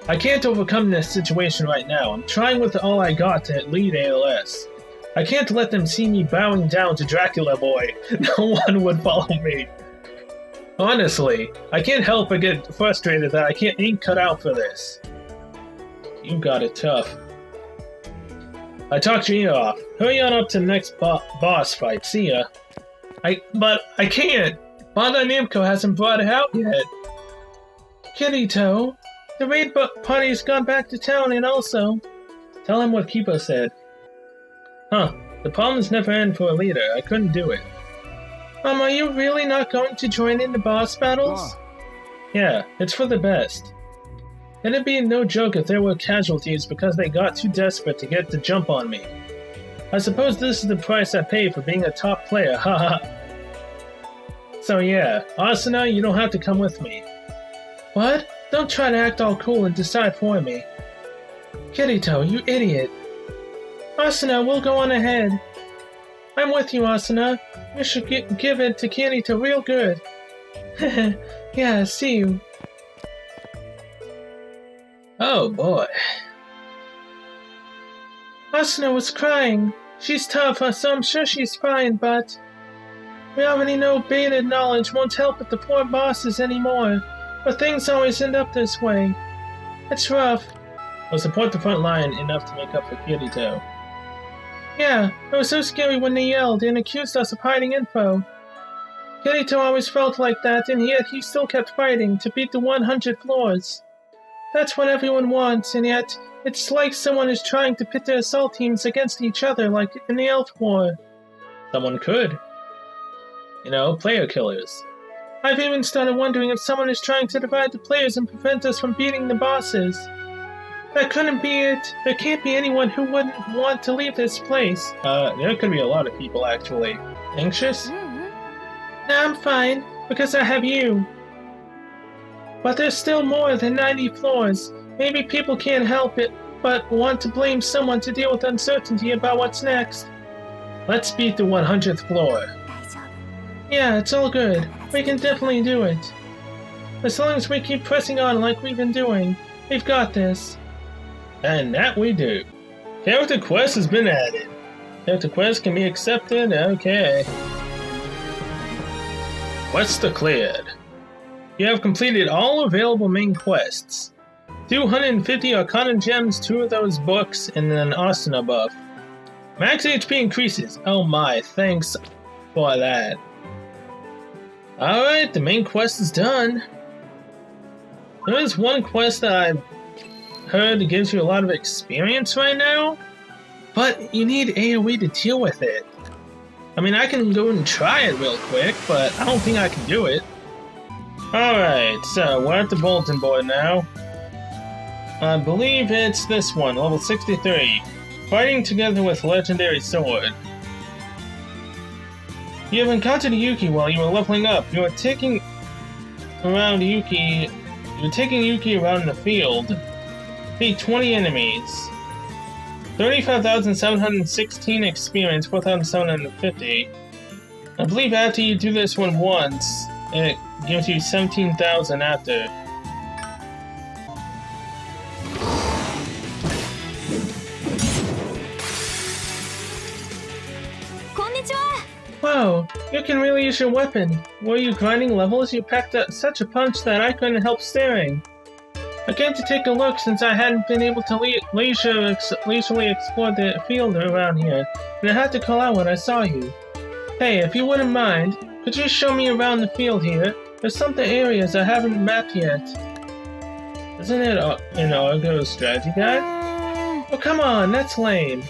I can't overcome this situation right now. I'm trying with all I got to lead ALS. I can't let them see me bowing down to Dracula Boy. No one would follow me. Honestly, I can't help but get frustrated that I ain't cut out for this. You got it tough. I talked your ear off. Hurry on up to the next boss fight. See ya. But I can't. Bandai Namco hasn't brought it out yet. Kirito, the raid party's gone back to town and also... Tell him what Kipo said. Huh. The problems never end for a leader. I couldn't do it. Are you really not going to join in the boss battles? Yeah, it's for the best. It'd be no joke if there were casualties because they got too desperate to get the jump on me. I suppose this is the price I pay for being a top player, haha. So yeah, Asuna, you don't have to come with me. What? Don't try to act all cool and decide for me. Kirito, you idiot. Asuna, we'll go on ahead. I'm with you, Asuna. You should give it to Kirito real good. Yeah, see you. Oh boy. Asuna was crying. She's tough, so I'm sure she's fine, but... We already know beta knowledge won't help with the poor bosses anymore. But things always end up this way. It's rough. We'll support the front line enough to make up for Kirito. Yeah, it was so scary when they yelled and accused us of hiding info. Kirito always felt like that, and yet he still kept fighting to beat the 100 floors. That's what everyone wants, and yet it's like someone is trying to pit their assault teams against each other like in the Elf War. Someone could. You know, player killers. I've even started wondering if someone is trying to divide the players and prevent us from beating the bosses. That couldn't be it. There can't be anyone who wouldn't want to leave this place. There could be a lot of people, actually. Anxious? Nah, I'm fine, because I have you. But there's still more than 90 floors. Maybe people can't help it, but want to blame someone to deal with uncertainty about what's next. Let's beat the 100th floor. Yeah, it's all good. We can definitely do it. As long as we keep pressing on like we've been doing, we've got this. And that we do. Character quest has been added. Character quest can be accepted, okay. Quest declared. You have completed all available main quests. 250 Arcana Gems, 2 of those books, and then an Asuna buff. Max HP increases. Oh my, thanks for that. Alright, the main quest is done. There is one quest that I've heard gives you a lot of experience right now, but you need AoE to deal with it. I mean, I can go and try it real quick, but I don't think I can do it. Alright, so we're at the bulletin board now. I believe it's this one, level 63. Fighting together with Legendary Sword. You have encountered Yuki while you were leveling up. You are taking Yuki around the field. Defeat 20 enemies. 35,716 experience, 4,750. I believe after you do this one once, it gives you 17,000 after. Wow, you can really use your weapon. Were you grinding levels? You packed such a punch that I couldn't help staring. I came to take a look since I hadn't been able to leisurely explore the field around here, and I had to call out when I saw you. Hey, if you wouldn't mind, could you show me around the field here? There's some areas I haven't mapped yet. Isn't it an Argo's strategy guide? Oh, come on, that's lame.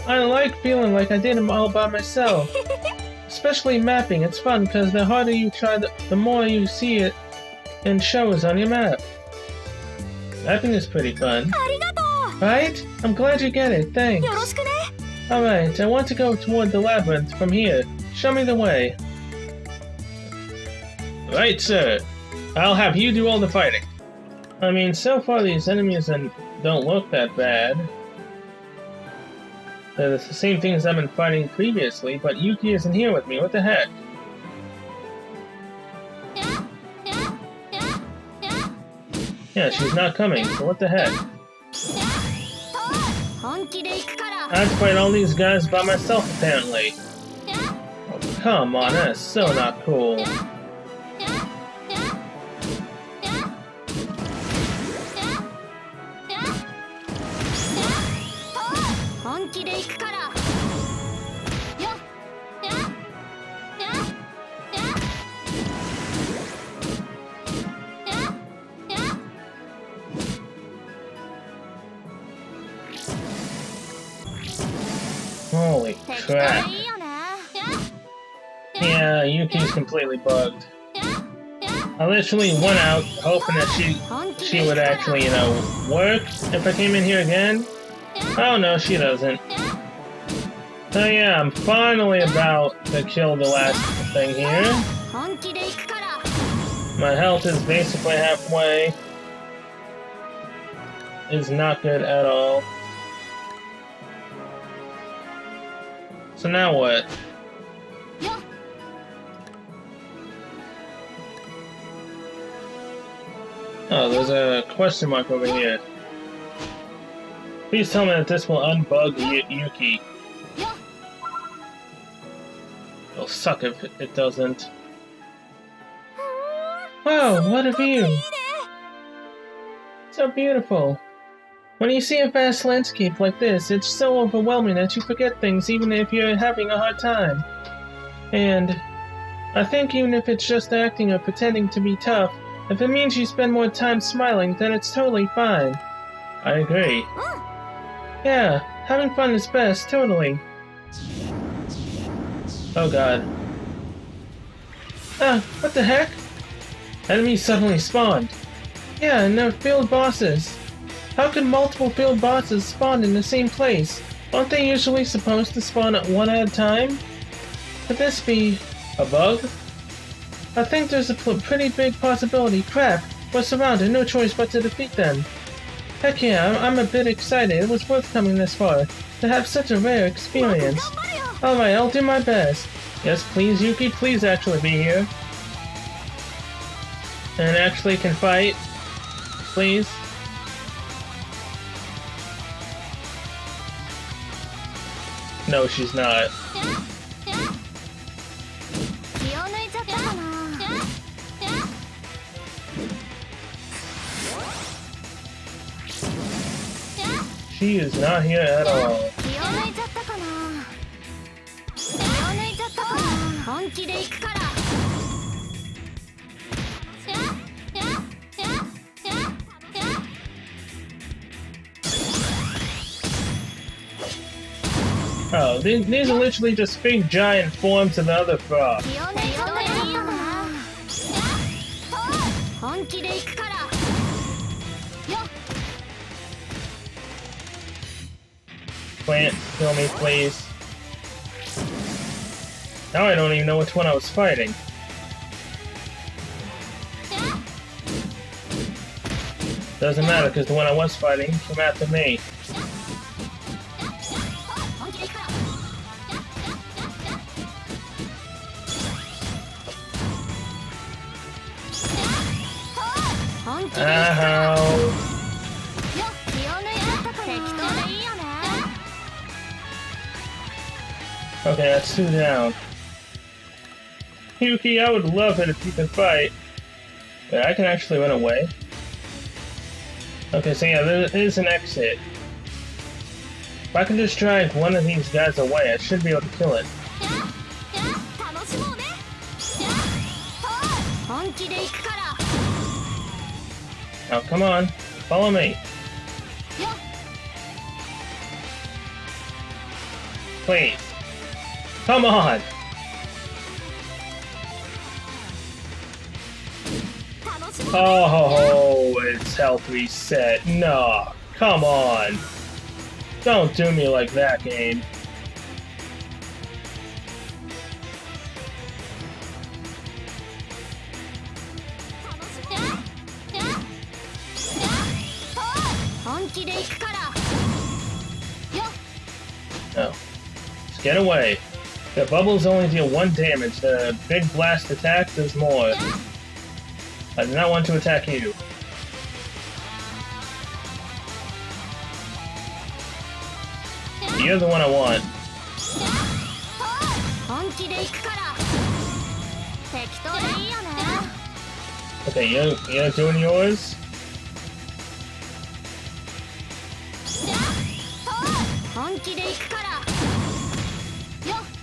I like feeling like I did them all by myself. Especially mapping, it's fun because the harder you try, the more you see it and shows on your map. Mapping is pretty fun. Right? I'm glad you get it, thanks. Alright, I want to go toward the labyrinth from here. Show me the way. Right, sir. I'll have you do all the fighting. I mean, so far these enemies don't look that bad. They're the same things I've been fighting previously, but Yuki isn't here with me. What the heck? Yeah, she's not coming, so what the heck? I have to fight all these guys by myself, apparently. Oh, come on, that's so not cool. Holy crap. Yeah, Yuki's completely bugged. I literally went out hoping that she would actually, work if I came in here again. Oh no, she doesn't. So yeah, I'm finally about to kill the last thing here. My health is basically halfway. It's not good at all. So now what? Oh, there's a question mark over here. Please tell me that this will unbug Yuki. It'll suck if it doesn't. Wow, what a view! So beautiful. When you see a vast landscape like this, it's so overwhelming that you forget things even if you're having a hard time. And I think even if it's just acting or pretending to be tough, if it means you spend more time smiling, then it's totally fine. I agree. Yeah, having fun is best, totally. Oh god. Ah, what the heck? Enemies suddenly spawned. Yeah, and they're field bosses. How could multiple field bosses spawn in the same place? Aren't they usually supposed to spawn at one at a time? Could this be a bug? I think there's a pretty big possibility. Crap, we're surrounded, no choice but to defeat them. Heck yeah, I'm a bit excited. It was worth coming this far, to have such a rare experience. Alright, I'll do my best. Yes, please, Yuki, please actually be here. And actually can fight. Please. No, she's not. He is not here at all. 気を抜いちゃったかな。気を抜いちゃったかな。本気で行くから。Oh, these are literally just big giant forms of the other frog. 気を抜いちゃったかな。本気で行くから。Plant, kill me, please. Now I don't even know which one I was fighting. Doesn't matter, because the one I was fighting came after me. Ow. Okay, that's 2 down. Yuki, I would love it if you could fight. But I can actually run away. Okay, so yeah, there is an exit. If I can just drag one of these guys away, I should be able to kill it. Now, come on. Follow me. Please. Come on! Oh, it's health reset. No, come on. Don't do me like that, game. No. Just get away. The bubbles only deal 1 damage. The big blast attack does more. I do not want to attack you. You're the one I want. Okay, you're doing yours?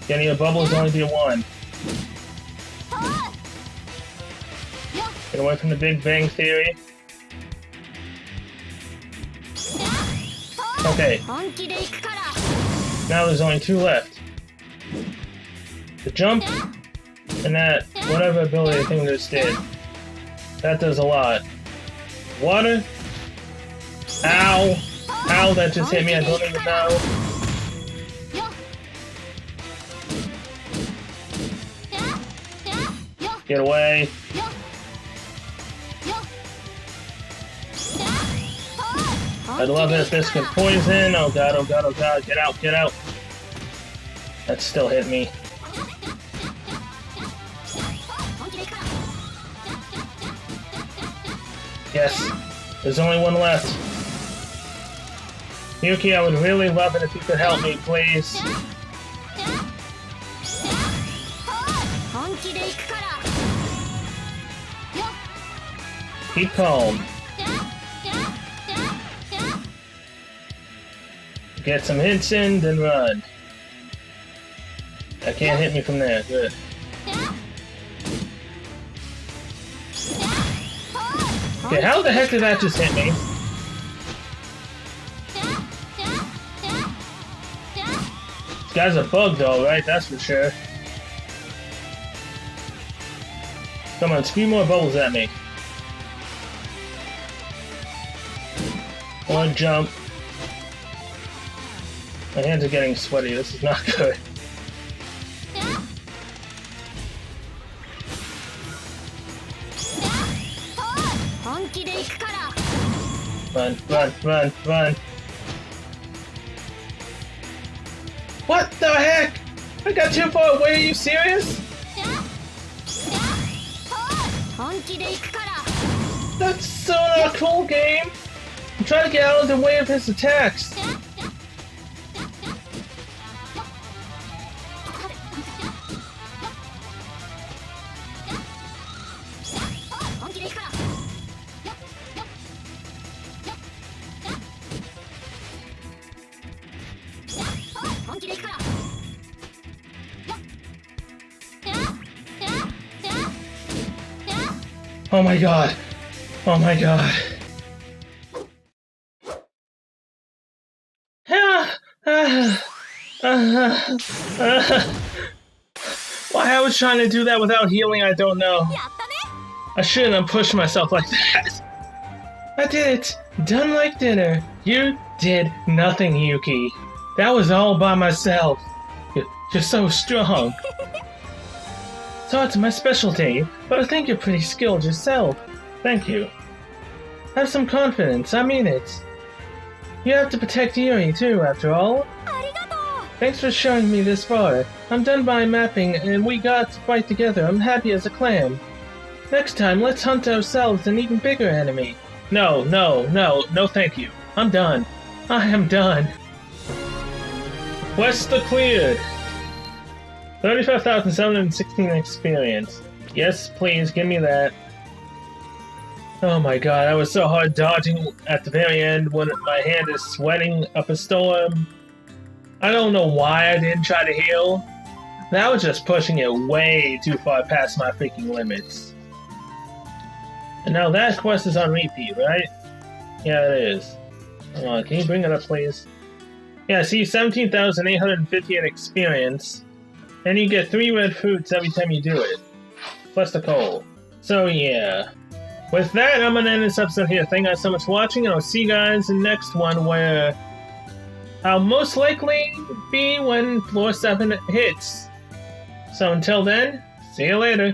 Getting the bubbles only deal 1. Get away from the Big Bang Theory. Okay. Now there's only 2 left. The jump, and that whatever ability thing just did. That does a lot. Water. Ow. Ow, that just hit me, I don't even know. Get away. I'd love it if this could poison. Oh god, oh god, oh god. Get out, get out. That still hit me. Yes. There's only 1 left. Yuki, I would really love it if you could help me, please. Keep calm. Get some hits in, then run. That can't hit me from there. Good. Okay, how the heck did that just hit me? This guy's a bug though, right? That's for sure. Come on, spew more bubbles at me. One jump. My hands are getting sweaty, this is not good. Run, run, run, run. What the heck? I got too far away, are you serious? That's so not cool, game. I'm trying to get out of the way of his attacks. Oh my god. Oh my god. Why I was trying to do that without healing, I don't know. I shouldn't have pushed myself like that. I did it! Done like dinner. You did nothing, Yuki. That was all by myself. You're so strong. It's hard to my specialty, but I think you're pretty skilled yourself. Thank you. Have some confidence, I mean it. You have to protect Yuri too, after all. Thanks for showing me this far. I'm done by mapping and we got to fight together. I'm happy as a clam. Next time, let's hunt ourselves an even bigger enemy. No, thank you. I'm done. I am done. Quest cleared. 35,716 experience. Yes, please, give me that. Oh my god, that was so hard dodging at the very end when my hand is sweating up a storm. I don't know why I didn't try to heal. That was just pushing it way too far past my freaking limits. And now that quest is on repeat, right? Yeah, it is. Come on, can you bring it up, please? Yeah, see, 17,850 in experience. And you get 3 red fruits every time you do it. Plus the coal. So, yeah. With that, I'm gonna end this episode here. Thank you guys so much for watching, and I'll see you guys in the next one where I'll most likely be when floor 7 hits. So until then, see you later.